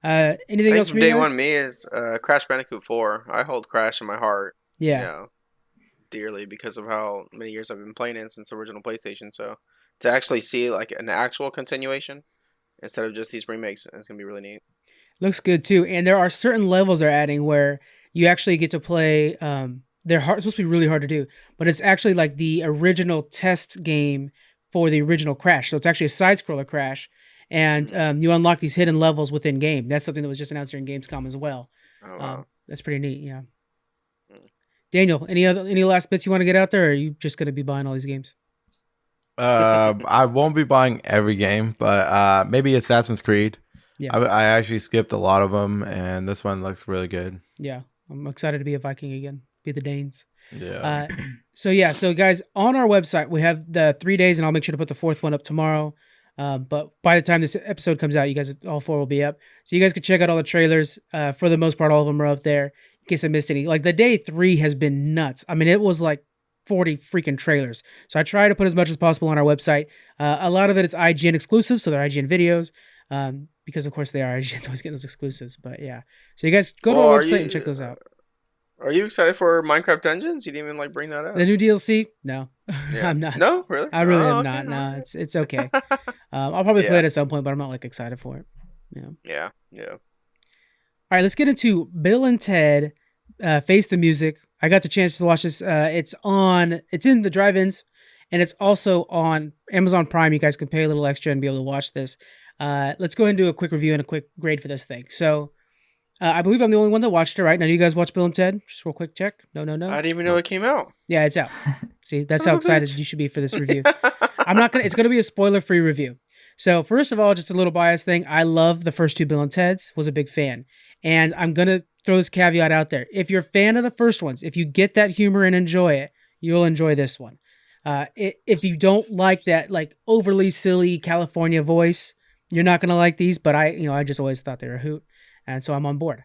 Anything else for you day guys? one me is Crash Bandicoot 4. I hold Crash in my heart. Yeah. Dearly because of how many years I've been playing it since the original PlayStation. So to actually see like an actual continuation instead of just these remakes, it's gonna be really neat. Looks good too, and there are certain levels they're adding where you actually get to play. They're supposed to be really hard to do, but it's actually like the original test game for the original Crash. So it's actually a side scroller Crash, and you unlock these hidden levels within game. That's something that was just announced during Gamescom as well. Oh, wow. That's pretty neat. Yeah. Daniel, any last bits you want to get out there, or are you just going to be buying all these games? I won't be buying every game, but maybe Assassin's Creed. Yeah. I actually skipped a lot of them, and this one looks really good. Yeah, I'm excited to be a Viking again, be the Danes. Yeah. So guys, on our website, we have the 3 days, and I'll make sure to put the fourth one up tomorrow. But by the time this episode comes out, you guys, all 4 will be up. So you guys can check out all the trailers. For the most part, all of them are up there. In case I missed any. Like the day 3 has been nuts. I mean, it was like 40 freaking trailers. So I try to put as much as possible on our website. A lot of it is IGN exclusive, so they're IGN videos. Because of course they are. IGN's always getting those exclusives. But yeah. So you guys go to our website and check those out. Are you excited for Minecraft Dungeons? You didn't even like bring that up. The new DLC? No. Yeah. I'm not. No, really? I really am okay, not. No, it's okay. I'll probably play it at some point, but I'm not like excited for it. Yeah. All right, let's get into Bill and Ted Face the Music. I got the chance to watch this. It's in the drive-ins, and it's also on Amazon Prime. You guys can pay a little extra and be able to watch this. Let's go ahead and do a quick review and a quick grade for this thing. So, I believe I'm the only one that watched it, right? Now, do you guys watch Bill and Ted? Just real quick check. No. I didn't even know it came out. Yeah, it's out. See, that's how excited you should be for this review. It's going to be a spoiler-free review. So, first of all, just a little bias thing. I love the first 2 Bill and Teds, was a big fan. And I'm going to throw this caveat out there. If you're a fan of the first ones, if you get that humor and enjoy it, you'll enjoy this one. If you don't like that like overly silly California voice, you're not going to like these, but I just always thought they were a hoot. And so I'm on board.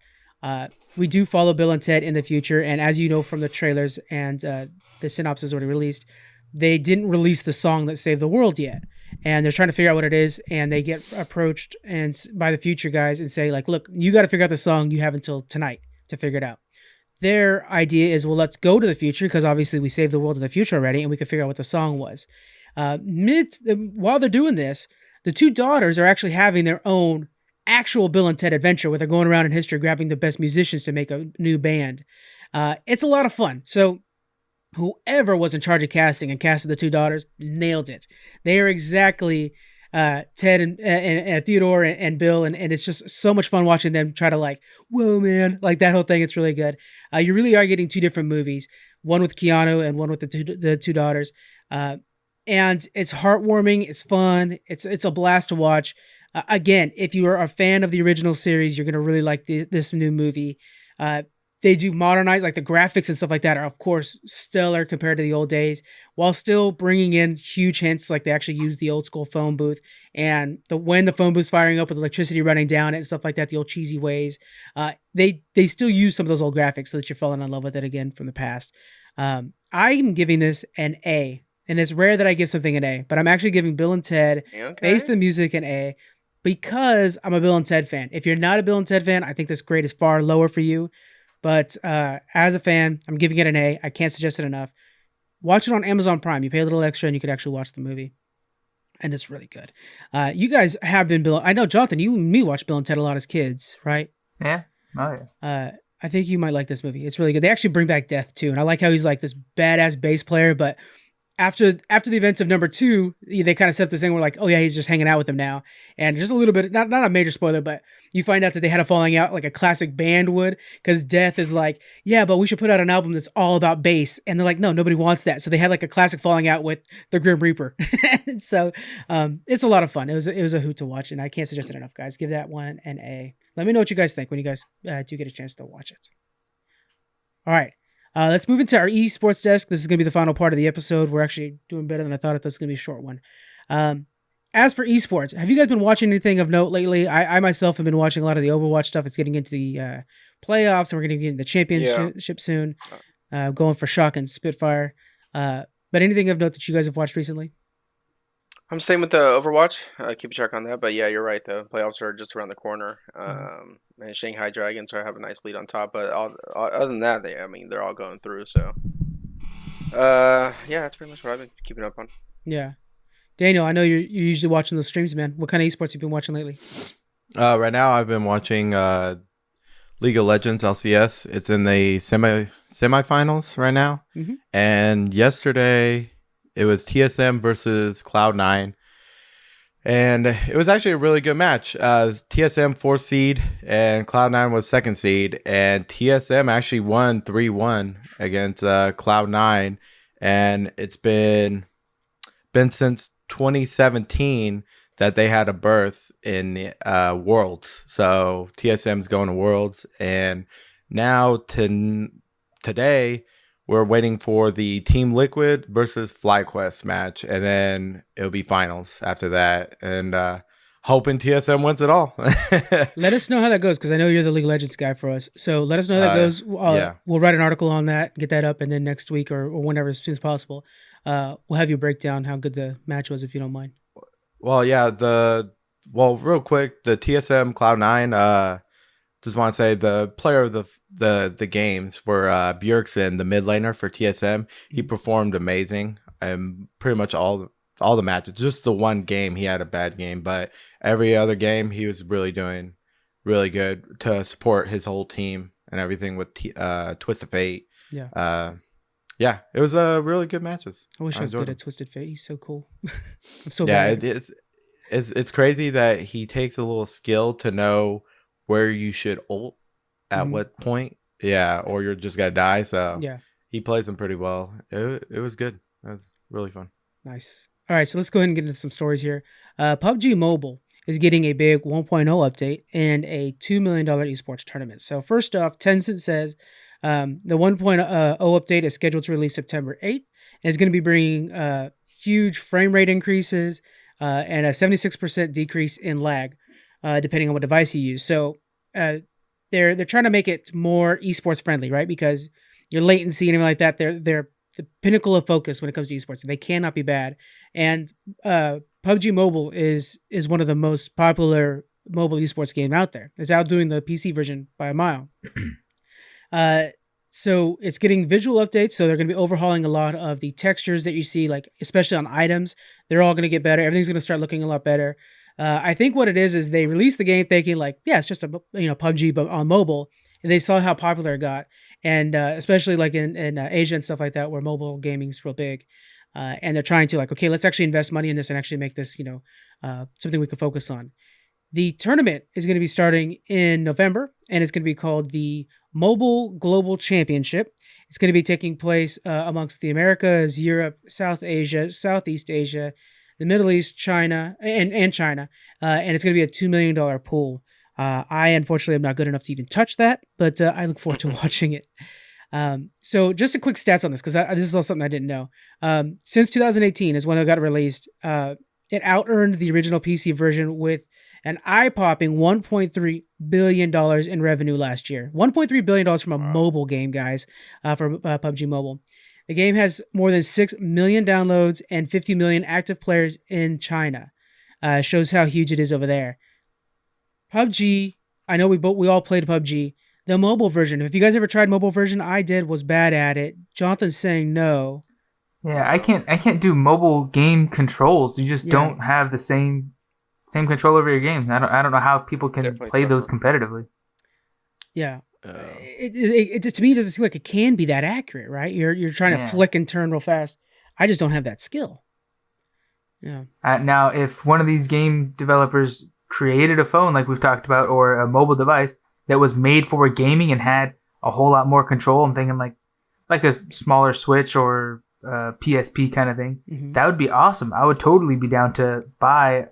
We do follow Bill and Ted in the future. And as you know from the trailers and the synopsis already released, they didn't release the song that saved the world yet. And they're trying to figure out what it is. And they get approached by the future guys and say, like, look, you got to figure out the song. You have until tonight to figure it out. Their idea is, well, let's go to the future because obviously we saved the world in the future already. And we can figure out what the song was. While they're doing this, the 2 daughters are actually having their own actual Bill and Ted adventure where they're going around in history grabbing the best musicians to make a new band. It's a lot of fun. So whoever was in charge of casting and casted the 2 daughters nailed it. They are exactly Ted and Theodore and Bill, and it's just so much fun watching them try to like, whoa, man, like that whole thing. It's really good. You really are getting 2 different movies, one with Keanu and one with the two daughters. And it's heartwarming. It's fun. It's a blast to watch. Again, if you are a fan of the original series, you're going to really like this new movie. They do modernize, like the graphics and stuff like that are, of course, stellar compared to the old days, while still bringing in huge hints, like they actually use the old school phone booth and when the phone booth's firing up with electricity running down it and stuff like that, the old cheesy ways. They still use some of those old graphics so that you're falling in love with it again from the past. I'm giving this an A, and it's rare that I give something an A, but I'm actually giving Bill and Ted Face the Music an A because I'm a Bill and Ted fan. If you're not a Bill and Ted fan, I think this grade is far lower for you. But as a fan, I'm giving it an A. I can't suggest it enough. Watch it on Amazon Prime. You pay a little extra and you could actually watch the movie. And it's really good. You guys have been Bill. I know, Jonathan, you and me watched Bill and Ted a lot as kids, right? Yeah. Oh, yeah. I think you might like this movie. It's really good. They actually bring back Death, too. And I like how he's like this badass bass player, but after the events of number 2, they kind of set up this thing where like, oh yeah, he's just hanging out with him now. And just a little bit, not a major spoiler, but you find out that they had a falling out like a classic band would, because Death is like, yeah, but we should put out an album that's all about bass. And they're like, no, nobody wants that. So they had like a classic falling out with the Grim Reaper. So it's a lot of fun. It was a hoot to watch, and I can't suggest it enough, guys. Give that one an A. Let me know what you guys think when you guys do get a chance to watch it. All right. Let's move into our eSports desk. This is going to be the final part of the episode. We're actually doing better than I thought. This is going to be a short one. As for eSports, have you guys been watching anything of note lately? I myself have been watching a lot of the Overwatch stuff. It's getting into the playoffs, and we're going to get into the championship soon. Going for Shock and Spitfire. But anything of note that you guys have watched recently? I'm staying with the Overwatch. Keep track on that. But yeah, you're right. The playoffs are just around the corner. And Shanghai Dragons are have a nice lead on top. But other than that, they're all going through. So, yeah, that's pretty much what I've been keeping up on. Yeah. Daniel, I know you're usually watching those streams, man. What kind of esports have you been watching lately? Right now, I've been watching League of Legends LCS. It's in the semifinals right now. Mm-hmm. And yesterday, it was TSM versus Cloud9. And it was actually a really good match. TSM 4th seed and Cloud9 was 2nd seed. And TSM actually won 3-1 against Cloud9. And it's been since 2017 that they had a berth in Worlds. So TSM's going to Worlds. And now today, we're waiting for the Team Liquid versus FlyQuest match. And then it'll be finals after that. And hoping TSM wins it all. Let us know how that goes, because I know you're the League of Legends guy for us. So let us know how that goes. Yeah. We'll write an article on that, get that up, and then next week or whenever, as soon as possible, we'll have you break down how good the match was, if you don't mind. Well, yeah, real quick, the TSM Cloud9, just want to say the player of the games were Bjergsen, the mid laner for TSM. He performed amazing, and pretty much all the matches. Just the one game he had a bad game, but every other game he was really doing really good to support his whole team and everything with Twisted Fate. Yeah. Yeah, it was really good matches. I wish I was good at Twisted Fate. He's so cool. I'm so bad. Yeah, it's crazy that he takes a little skill to know where you should ult at what point. Yeah, or you're just gonna die. So yeah, he plays them pretty well. It was good. It was really fun. Nice. All right, so let's go ahead and get into some stories here. PUBG Mobile is getting a big 1.0 update and a $2 million esports tournament. So first off, Tencent says the 1.0 update is scheduled to release September 8th, and it's going to be bringing huge frame rate increases and a 76% decrease in lag, depending on what device you use. So they're trying to make it more esports friendly, right? Because your latency and everything like that, they're the pinnacle of focus when it comes to esports. They cannot be bad. And PUBG Mobile is one of the most popular mobile esports game out there. It's outdoing the PC version by a mile. So it's getting visual updates. So they're going to be overhauling a lot of the textures that you see, like especially on items. They're all going to get better. Everything's going to start looking a lot better. I think what it is they released the game thinking like, yeah, it's just a PUBG but on mobile, and they saw how popular it got, and especially like in Asia and stuff like that, where mobile gaming is real big, and they're trying to like, okay, let's actually invest money in this and actually make this something we can focus on. The tournament is going to be starting in November, and it's going to be called the Mobile Global Championship. It's going to be taking place amongst the Americas, Europe, South Asia, Southeast Asia, the Middle East, China, and China, and it's going to be a $2 million pool. I unfortunately am not good enough to even touch that, but I look forward to watching it. So just a quick stats on this, because this is all something I didn't know. Since 2018 is when it got released, it out-earned the original PC version with an eye-popping $1.3 billion in revenue last year. $1.3 billion from a mobile game, guys, for PUBG Mobile. The game has more than 6 million downloads and 50 million active players in China. Shows how huge it is over there. PUBG, I know we all played PUBG. The mobile version, if you guys ever tried mobile version, I did, was bad at it. Jonathan's saying no. Yeah, I can't do mobile game controls. You just don't have the same control over your game. I don't know how people can play those competitively. Yeah. It just, to me, doesn't seem like it can be that accurate, right? You're trying to flick and turn real fast. I just don't have that skill. Yeah. Now, if one of these game developers created a phone like we've talked about, or a mobile device that was made for gaming and had a whole lot more control, I'm thinking like a smaller Switch or PSP kind of thing. Mm-hmm. That would be awesome. I would totally be down to buy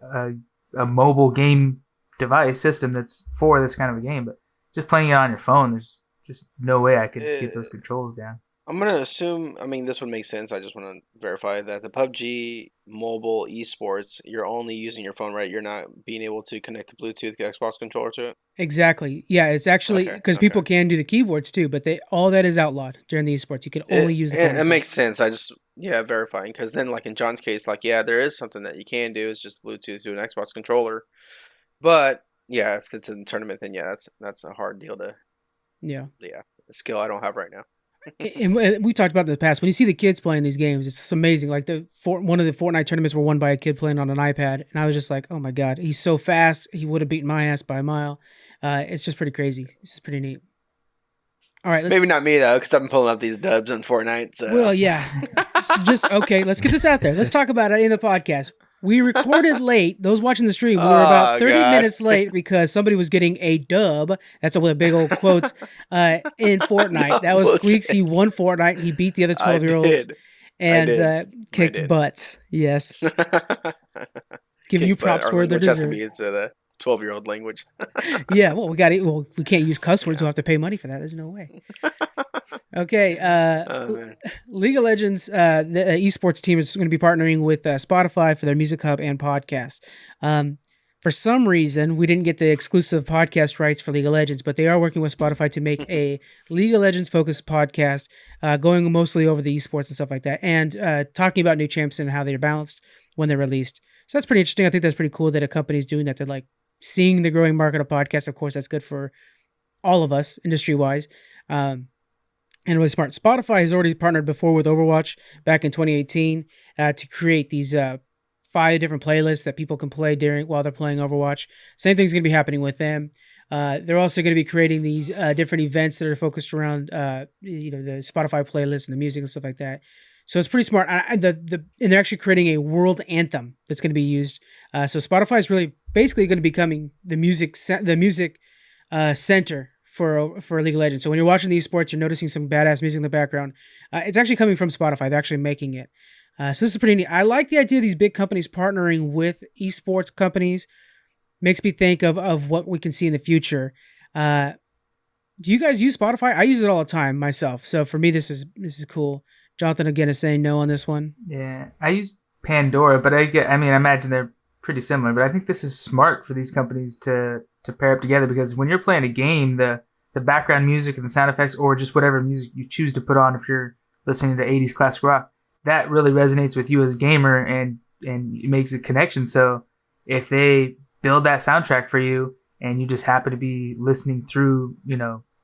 a mobile game device system that's for this kind of a game, but just playing it on your phone, there's just no way I could get those controls down. I'm gonna assume. I mean, this would make sense. I just want to verify that the PUBG mobile esports, you're only using your phone, right? You're not being able to connect the Bluetooth Xbox controller to it. Exactly. Yeah, it's actually Okay. because people can do the keyboards too, but all that is outlawed during the esports. You can only use the phone. It makes sense. I just verifying because then like in John's case, like there is something that you can do is just Bluetooth to an Xbox controller, but yeah, if it's in the tournament, then that's a hard deal to a skill I don't have right now. And we talked about in the past, when you see the kids playing these games, it's amazing. Like one of the Fortnite tournaments were won by a kid playing on an iPad, and I was just like, oh my god, he's so fast. He would have beaten my ass by a mile. It's just pretty crazy. This is pretty neat. All right, maybe not me though, because I've been pulling up these dubs on Fortnite. So. Well, yeah, just okay. Let's get this out there. Let's talk about it in the podcast. We recorded late. Those watching the stream, we were about 30 minutes late because somebody was getting a dub. That's with big old quotes in Fortnite. That was Squeaks. He won Fortnite. He beat the other 12-year-olds and kicked butts. Yes. Giving you props where they're deserved. It's the 12-year-old language. Yeah, well, we can't use cuss words. We'll have to pay money for that. There's no way. Okay, League of Legends, the esports team is going to be partnering with Spotify for their Music Hub and podcast. For some reason, we didn't get the exclusive podcast rights for League of Legends, but they are working with Spotify to make a League of Legends focused podcast, going mostly over the esports and stuff like that, and talking about new champs and how they're balanced when they're released. So that's pretty interesting. I think that's pretty cool that a company's doing that. They're like seeing the growing market of podcasts. Of course, that's good for all of us industry-wise. And really smart. Spotify has already partnered before with Overwatch back in 2018 to create these 5 different playlists that people can play while they're playing Overwatch. Same thing's going to be happening with them. They're also going to be creating these different events that are focused around the Spotify playlist and the music and stuff like that. So it's pretty smart. And they're actually creating a world anthem that's going to be used. So Spotify is really basically going to be becoming the music center for League of Legends. So when you're watching these sports, you're noticing some badass music in the background. It's actually coming from Spotify. They're actually making it. So this is pretty neat. I like the idea of these big companies partnering with esports companies. Makes me think of what we can see in the future. Do you guys use Spotify? I use it all the time myself. So for me, this is cool. Jonathan again is saying no on this one. Yeah, I use Pandora, but I imagine they're pretty similar. But I think this is smart for these companies to pair up together, because when you're playing a game, the background music and the sound effects, or just whatever music you choose to put on, if you're listening to 80s classic rock, that really resonates with you as a gamer and it makes a connection. So if they build that soundtrack for you and you just happen to be listening through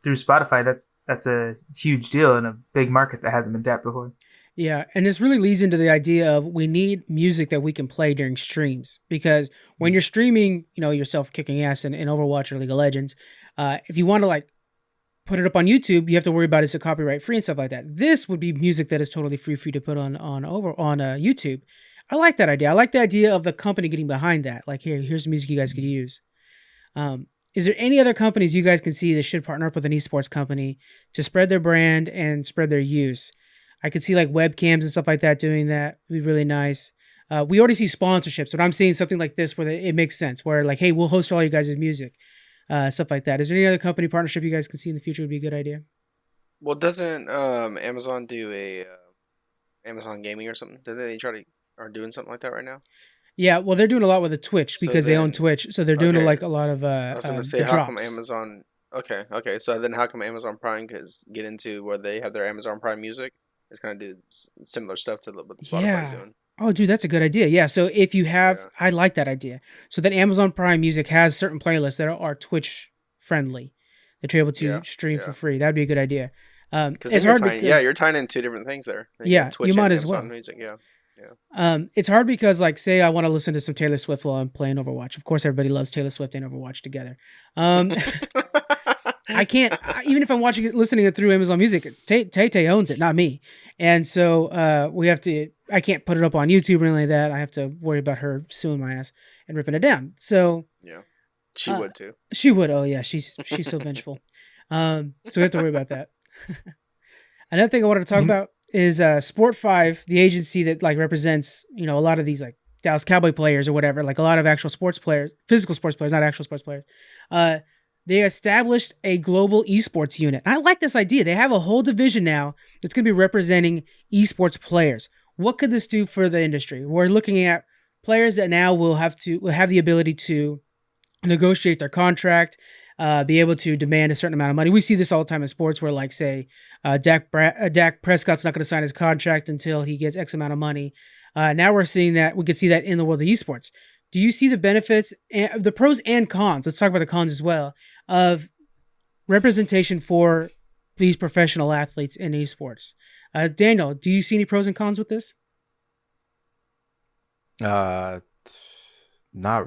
Spotify, that's a huge deal in a big market that hasn't been tapped before. Yeah, and this really leads into the idea of we need music that we can play during streams, because when you're streaming, yourself kicking ass in Overwatch or League of Legends, if you want to put it up on YouTube, you have to worry about is it copyright free and stuff like that. This would be music that is totally free for you to put on YouTube. I like that idea. I like the idea of the company getting behind that. Like, here's music you guys could use. Is there any other companies you guys can see that should partner up with an esports company to spread their brand and spread their use? I could see webcams and stuff like that doing that. Would be really nice. We already see sponsorships, but I'm seeing something like this where it makes sense, where hey, we'll host all you guys' music, stuff like that. Is there any other company partnership you guys can see in the future would be a good idea? Well, doesn't Amazon do a Amazon Gaming or something? Did they are doing something like that right now? Yeah, well, they're doing a lot with the Twitch because they own Twitch, so they're doing a lot of. I was going to say, how come Amazon? Okay. So then, how come Amazon Prime can get into where they have their Amazon Prime Music? It's going to do similar stuff to what Spotify's doing. Oh, dude, that's a good idea. Yeah, so if you have, I like that idea. So then Amazon Prime Music has certain playlists that are Twitch friendly that you're able to stream for free. That would be a good idea. Because you're tying in 2 different things there. Twitch you might as well. Music, yeah. It's hard because say I want to listen to some Taylor Swift while I'm playing Overwatch. Of course, everybody loves Taylor Swift and Overwatch together. I can't, even if I'm listening it through Amazon Music, Tay owns it, not me. And so I can't put it up on YouTube or anything like that. I have to worry about her suing my ass and ripping it down. So yeah, she would too. She would. Oh yeah, she's so vengeful. So we have to worry about that. Another thing I wanted to talk about is Sport 5, the agency that represents a lot of these Dallas Cowboy players or whatever, a lot of actual sports players, physical sports players, not actual sports players. they established a global esports unit. And I like this idea. They have a whole division now that's going to be representing esports players. What could this do for the industry? We're looking at players that now will have the ability to negotiate their contract, be able to demand a certain amount of money. We see this all the time in sports where, like, say, Dak Prescott's not going to sign his contract until he gets X amount of money. Now we're seeing that. We could see that in the world of esports. Do you see the benefits, the pros and cons? Let's talk about the cons as well, of representation for these professional athletes in esports. Daniel, do you see any pros and cons with this? Not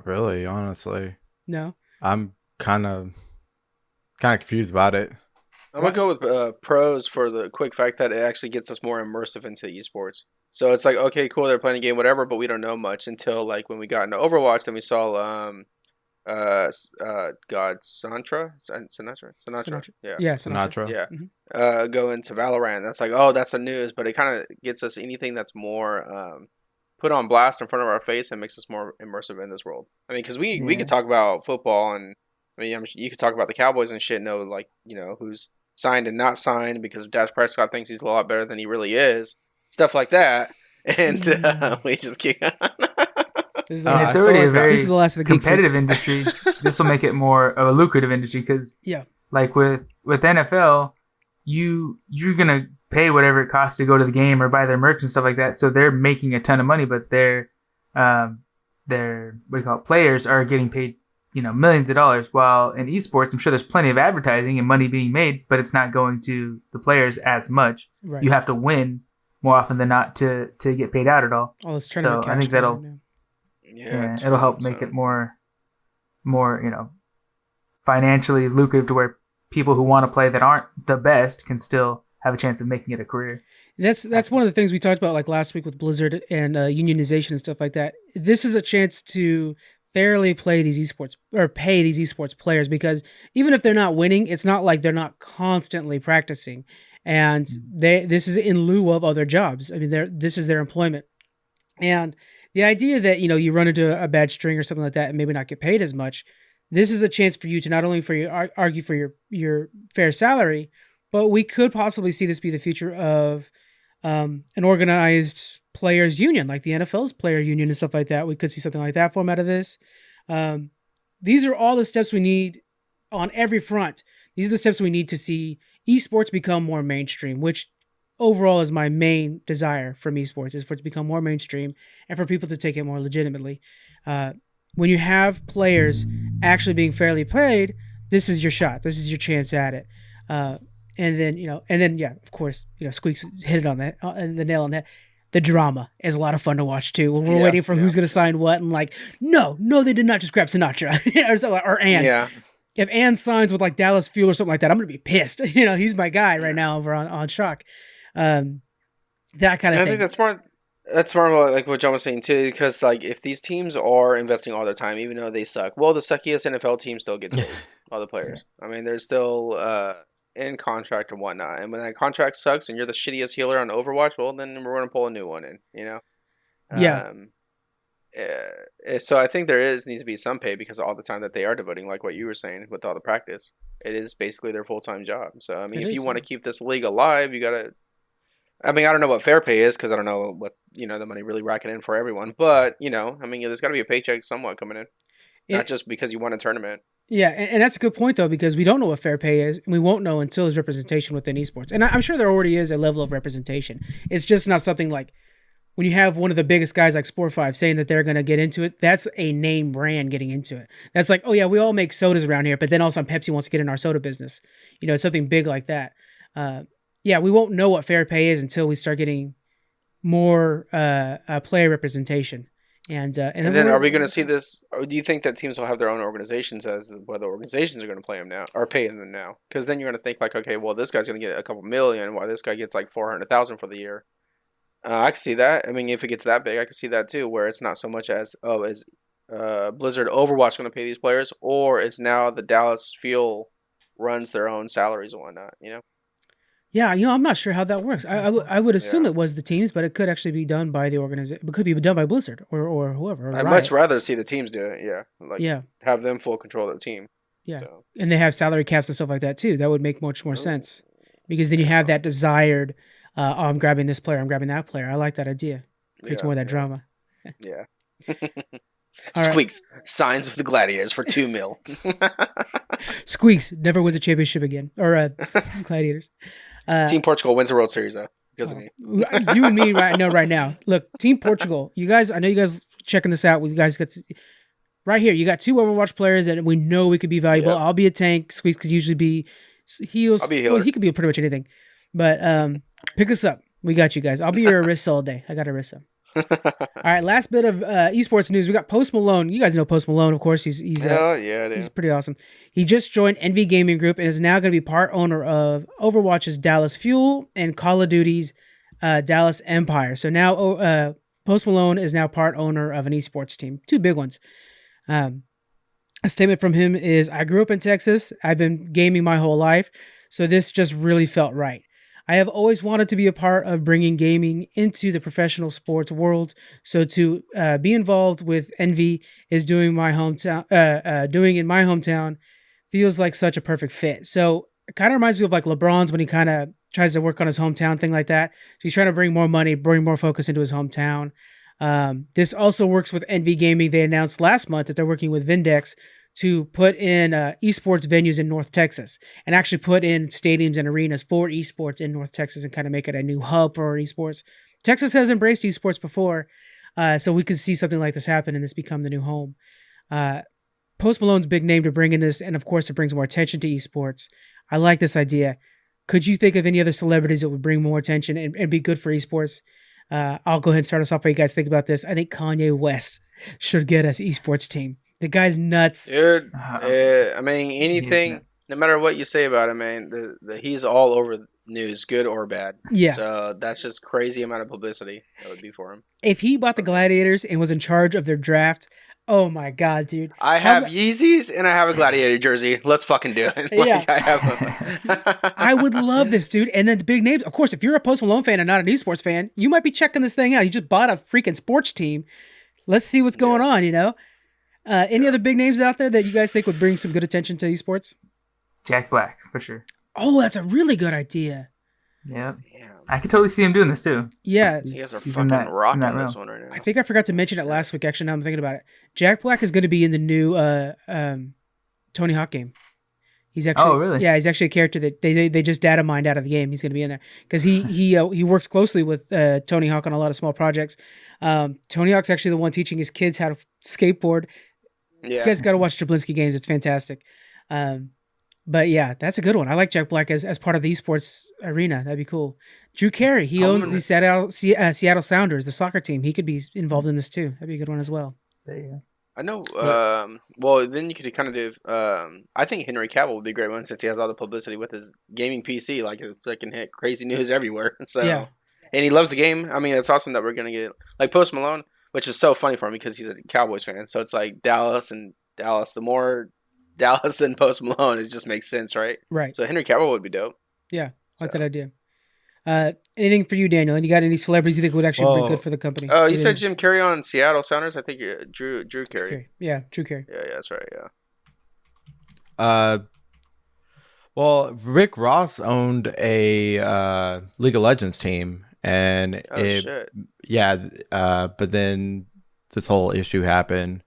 really, honestly. No. I'm kind of confused about it. I'm going to go with pros for the quick fact that it actually gets us more immersive into esports. So it's like, okay, cool, they're playing a game, whatever, but we don't know much until, like, when we got into Overwatch, then we saw, Sinatra? Yeah. Sinatra. Yeah. Mm-hmm. Go into Valorant. That's like, oh, that's the news, but it kind of gets us anything that's more put on blast in front of our face and makes us more immersive in this world. I mean, because we could talk about football, and I mean, you could talk about the Cowboys and shit, know, like, you know, who's signed and not signed because Dak Prescott thinks he's a lot better than he really is. Stuff like that. And we just keep it's already a very competitive industry. This will make it more of a lucrative industry because, like with NFL, you're gonna pay whatever it costs to go to the game or buy their merch and stuff like that. So they're making a ton of money, but their players are getting paid, you know, millions of dollars. While in esports, I'm sure there's plenty of advertising and money being made, but it's not going to the players as much. Right. You have to win more often than not to get paid out at all. Oh, it's tournament so I think that'll it'll help make it more you know, financially lucrative to where people who want to play that aren't the best can still have a chance of making it a career. That's one of the things we talked about, like last week with Blizzard and unionization and stuff like that. This is a chance to fairly play these esports or pay these esports players, because even if they're not winning, it's not like they're not constantly practicing. And this is in lieu of other jobs. I mean, this is their employment. And the idea that, you know, you run into a bad string or something like that and maybe not get paid as much, this is a chance for you to not only argue for your fair salary, but we could possibly see this be the future of an organized players union, like the NFL's player union and stuff like that. We could see something like that form out of this. These are all the steps we need on every front. These are the steps we need to see esports become more mainstream, which overall is my main desire from esports, is for it to become more mainstream and for people to take it more legitimately. When you have players actually being fairly paid, this is your shot. This is your chance at it. And then, of course, you know, Squeaks hit it on the nail on the head. The drama is a lot of fun to watch too. When we're waiting for who's going to sign what, and like, no, they did not just grab Sinatra or Ant. Yeah. If Ann signs with like Dallas Fuel or something like that, I'm going to be pissed. You know, he's my guy right now over on Shock. That kind of thing. I think that's smart. That's smart, like what John was saying too, because like if these teams are investing all their time, even though they suck, well, the suckiest NFL team still gets paid. All the players. I mean, they're still in contract and whatnot. And when that contract sucks and you're the shittiest healer on Overwatch, well, then we're going to pull a new one in. You know. So I think needs to be some pay because of all the time that they are devoting, like what you were saying, with all the practice. It is basically their full-time job. So, I mean, if you want to keep this league alive, you got to... I mean, I don't know what fair pay is because I don't know what's, you know, the money really racking in for everyone. But, you know, I mean, there's got to be a paycheck somewhat coming in. Not just because you won a tournament. Yeah, and that's a good point, though, because we don't know what fair pay is, and we won't know until there's representation within esports. And I'm sure there already is a level of representation. It's just not something like... When you have one of the biggest guys like Sport5 saying that they're going to get into it, that's a name brand getting into it. That's like, oh yeah, we all make sodas around here, but then also Pepsi wants to get in our soda business. You know, it's something big like that. We won't know what fair pay is until we start getting more player representation. And then are we going to see this? Or do you think that teams will have their own organizations as whether organizations are going to play them now or pay them now? Because then you're going to think like, okay, well, this guy's going to get a couple million, while this guy gets like 400,000 for the year. I can see that. I mean, if it gets that big, I can see that too, where it's not so much as, is Blizzard Overwatch going to pay these players, or it's now the Dallas Fuel runs their own salaries and whatnot, you know? Yeah, you know, I'm not sure how that works. I would assume it was the teams, but it could actually be done by the organization. It could be done by Blizzard or whoever. Or I'd much rather see the teams do it, have them full control of their team. Yeah. So. And they have salary caps and stuff like that too. That would make much more sense because then you have that desired, I'm grabbing this player, I'm grabbing that player. I like that idea. Creates more of that drama. Yeah. Squeaks signs with the Gladiators for $2 million. Squeaks never wins a championship again. Or Gladiators. Team Portugal wins the World Series though. Because of me. You and me right now. Look, Team Portugal, you guys, I know you guys checking this out. You guys got right here. You got 2 Overwatch players that we know we could be valuable. Yep. I'll be a tank. Squeaks could usually be heals. I'll be a healer. Well, he could be pretty much anything. But pick us up. We got you guys. I'll be your Orisa all day. I got Orisa. All right, last bit of esports news. We got Post Malone. You guys know Post Malone, of course. He's pretty awesome. He just joined Envy Gaming Group and is now going to be part owner of Overwatch's Dallas Fuel and Call of Duty's Dallas Empire. So now Post Malone is now part owner of an esports team. 2 big ones. A statement from him is, I grew up in Texas. I've been gaming my whole life. So this just really felt right. I have always wanted to be a part of bringing gaming into the professional sports world. So to be involved with Envy is doing in my hometown feels like such a perfect fit. So it kind of reminds me of like LeBron's when he kind of tries to work on his hometown thing like that. So he's trying to bring more money, bring more focus into his hometown. This also works with Envy Gaming. They announced last month that they're working with Vindex to put in esports venues in North Texas and actually put in stadiums and arenas for esports in North Texas and kind of make it a new hub for esports. Texas has embraced esports before, so we could see something like this happen and this become the new home. Post Malone's big name to bring in this, and of course it brings more attention to esports. I like this idea. Could you think of any other celebrities that would bring more attention and be good for esports? I'll go ahead and start us off while you guys think about this. I think Kanye West should get us esports team. The guy's nuts. Dude, I mean, anything, no matter what you say about him, man, he's all over news, good or bad. Yeah. So that's just crazy amount of publicity that would be for him. If he bought the Gladiators and was in charge of their draft, oh my God, dude. I have Yeezys and I have a Gladiator jersey. Let's fucking do it. Yeah. I have I would love this, dude. And then the big names, of course, if you're a Post Malone fan and not an esports fan, you might be checking this thing out. You just bought a freaking sports team. Let's see what's going on, you know? Any other big names out there that you guys think would bring some good attention to esports? Jack Black, for sure. Oh, that's a really good idea. Yeah. I could totally see him doing this too. Yeah. You guys are fucking rocking this one right now. I think I forgot to mention it last week. Actually, now I'm thinking about it. Jack Black is going to be in the new Tony Hawk game. He's actually, oh, really? Yeah, he's actually a character that they just data mined out of the game. He's going to be in there because he works closely with Tony Hawk on a lot of small projects. Tony Hawk's actually the one teaching his kids how to skateboard. Yeah. You guys got to watch Jablinski games. It's fantastic. But yeah, that's a good one. I like Jack Black as part of the esports arena. That'd be cool. Drew Carey, he owns the Seattle Sounders, the soccer team. He could be involved in this too. That'd be a good one as well. There you go. I know. Well, then you could kind of do. I think Henry Cavill would be a great one since he has all the publicity with his gaming PC. Like it can hit crazy news everywhere. So yeah. And he loves the game. I mean, it's awesome that we're gonna get like Post Malone, which is so funny for him because he's a Cowboys fan. So it's like Dallas. The more Dallas than Post Malone, it just makes sense, right? Right. So Henry Cavill would be dope. Yeah, I like that idea. Anything for you, Daniel? And you got any celebrities you think would actually be good for the company? Oh, you said Jim Carrey on Seattle Sounders. I think Drew Carey. Yeah, Drew Carey. Yeah, that's right. Yeah. Well, Rick Ross owned a League of Legends team, and but then this whole issue happened.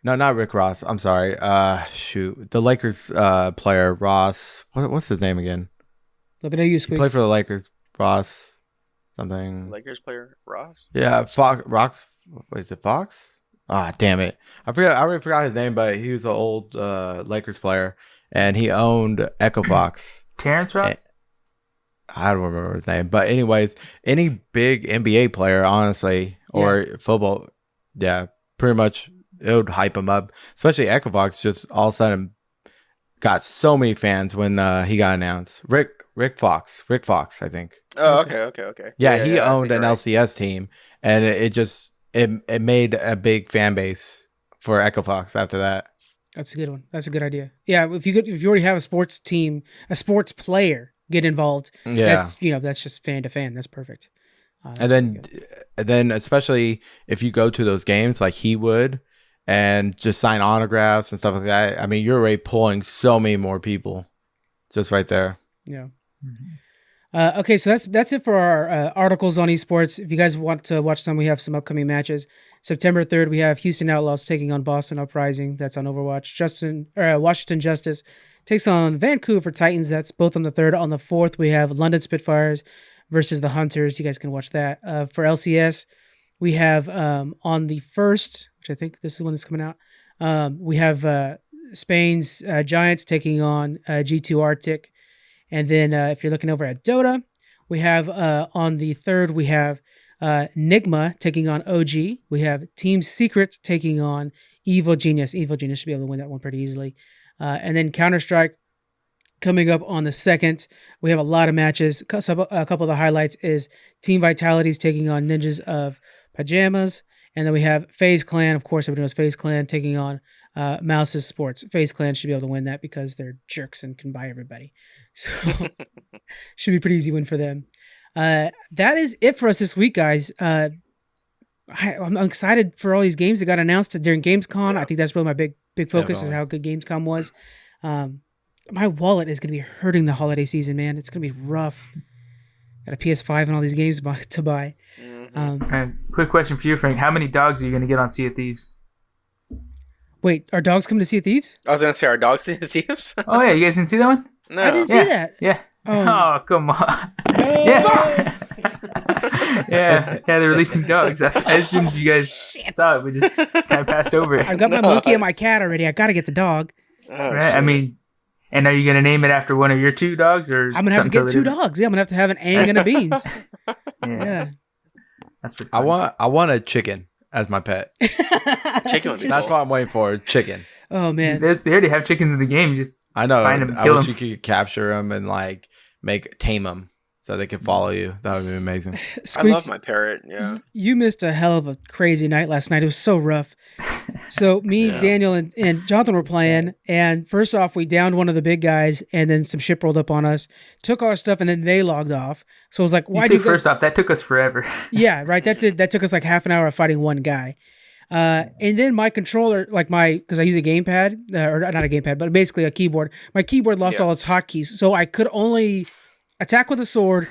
No, not Rick Ross. I'm sorry. The Lakers player Ross. What's his name again? Looking at you, Squeaks. He played for the Lakers. Ross, something. Lakers player Ross. Yeah, Fox. What is it? Fox? Ah, damn it! I already forgot his name, but he was an old Lakers player, and he owned Echo Fox. Terrence Ross. I don't remember his name, but anyways, any big NBA player, honestly, or football, pretty much. It would hype him up, especially Echofox. Just all of a sudden, got so many fans when he got announced. Rick Fox, I think. Oh, okay. Yeah, he owned an LCS team, and it made a big fan base for Echofox after that. That's a good one. That's a good idea. Yeah, if you already have a sports team, a sports player get involved. That's just fan to fan. That's perfect. And then especially if you go to those games like he would. and just sign autographs and stuff like that. I mean, you're already pulling so many more people just right there. Yeah. Okay, so that's it for our articles on esports. If you guys want to watch some, we have some upcoming matches. September 3rd, we have Houston Outlaws taking on Boston Uprising. That's on Overwatch. Washington Justice takes on Vancouver Titans. That's both on the 3rd. On the 4th, we have London Spitfires versus the Hunters. You guys can watch that. For LCS, we have on the 1st, which I think this is when it's coming out, we have Spain's Giants taking on G2 Arctic. And then if you're looking over at Dota, we have on the 3rd, we have Nigma taking on OG. We have Team Secret taking on Evil Genius. Evil Genius should be able to win that one pretty easily. And then Counter-Strike coming up on the 2nd. We have a lot of matches. A couple of the highlights is Team Vitality's taking on Ninjas of Pajamas. And then we have FaZe Clan. Of course, everybody knows FaZe Clan taking on Mouse's Sports. FaZe Clan should be able to win that because they're jerks and can buy everybody. So should be a pretty easy win for them. That is it for us this week, guys. I'm excited for all these games that got announced during Gamescom. Yeah. I think that's really my big focus is how good Gamescom was. My wallet is going to be hurting the holiday season, man. It's going to be rough. Got a PS5 and all these games to buy. Quick question for you, Frank. How many dogs are you going to get on Sea of Thieves? Wait, are dogs coming to Sea of Thieves? I was going to say, are dogs Sea of Thieves? Oh, yeah. You guys didn't see that one? No. I didn't see that. Yeah. Oh, come on. No. Yeah. yeah, they're releasing dogs. I assumed you guys saw it. We just kind of passed over it. I've got my monkey and my cat already. I got to get the dog. Oh, right? I mean, and are you going to name it after one of your 2 dogs? Or I'm going to have to get 2 dogs. Yeah, I'm going to have an Aang and a Beans. Yeah. That's pretty funny. funny. I want a chicken as my pet. Chicken would be That's cool. what I'm waiting for. Chicken. Oh, man. They already have chickens in the game. You just I know. find them, I wish them. you could capture them and like tame them so they can follow you. That would be amazing. I love my parrot. Yeah. You missed a hell of a crazy night last night. It was so rough. So me, Daniel, and Jonathan were playing, and first off, we downed one of the big guys, and then some ship rolled up on us, took our stuff, and then they logged off. So I was like, "Why'd you?" First off, that took us forever. Yeah, right. That took us like half an hour of fighting one guy. And then my controller, because I use a gamepad, or not a gamepad, but basically a keyboard. My keyboard lost all its hotkeys, so I could only attack with a sword,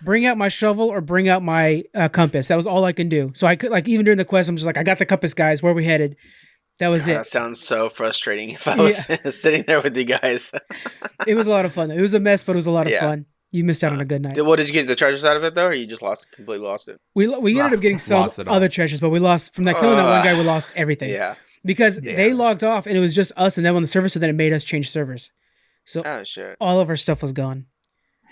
bring out my shovel, or bring out my compass. That was all I can do. So I could, even during the quest, I'm just like, I got the compass, guys. Where are we headed? That was it. That sounds so frustrating if I was sitting there with you guys. It was a lot of fun. It was a mess, but it was a lot of fun. You missed out on a good night. What did you get the treasures out of it though, or you just completely lost it? We ended up getting some other treasures, but we lost from that killing that one guy. We lost everything. Yeah, because they logged off and it was just us and them on the server. So then it made us change servers. So all of our stuff was gone.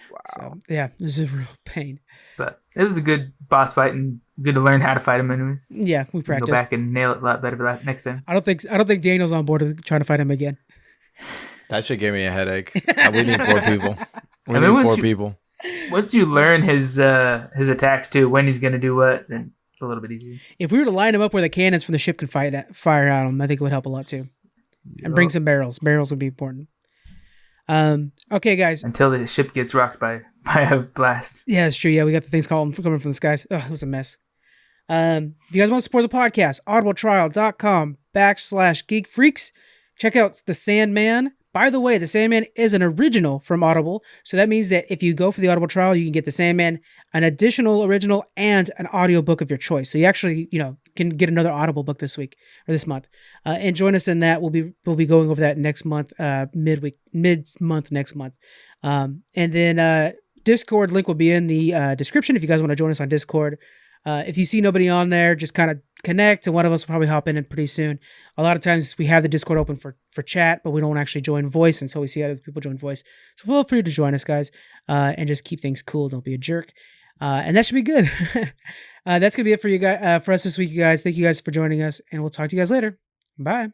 Wow. So yeah, this is a real pain. But it was a good boss fight and good to learn how to fight him anyways. Yeah, we practiced. Go back and nail it a lot better next time. I don't think Daniel's on board with trying to fight him again. That should give me a headache. We need 4 people. We need 4 people. Once you learn his attacks too, when he's going to do what, then it's a little bit easier. If we were to line him up where the cannons from the ship could fire at him, I think it would help a lot too. And bring some barrels. Barrels would be important. Okay, guys. Until the ship gets rocked by a blast. Yeah, it's true. Yeah, we got the things coming from the skies. Ugh, it was a mess. If you guys want to support the podcast, audibletrial.com/geekfreaks. Check out The Sandman. By the way, The Sandman is an original from Audible. So that means that if you go for the Audible trial, you can get The Sandman, an additional original, and an audiobook of your choice. So you actually, can get another Audible book this week or this month. And join us in that. We'll be going over that next month, mid-month next month. And then Discord link will be in the description if you guys want to join us on Discord. If you see nobody on there, just kind of connect, and one of us will probably hop in pretty soon. A lot of times we have the Discord open for chat, but we don't actually join voice until we see other people join voice. So feel free to join us, guys, and just keep things cool. Don't be a jerk. And that should be good. That's going to be it for you guys, for us this week, you guys. Thank you guys for joining us, and we'll talk to you guys later. Bye.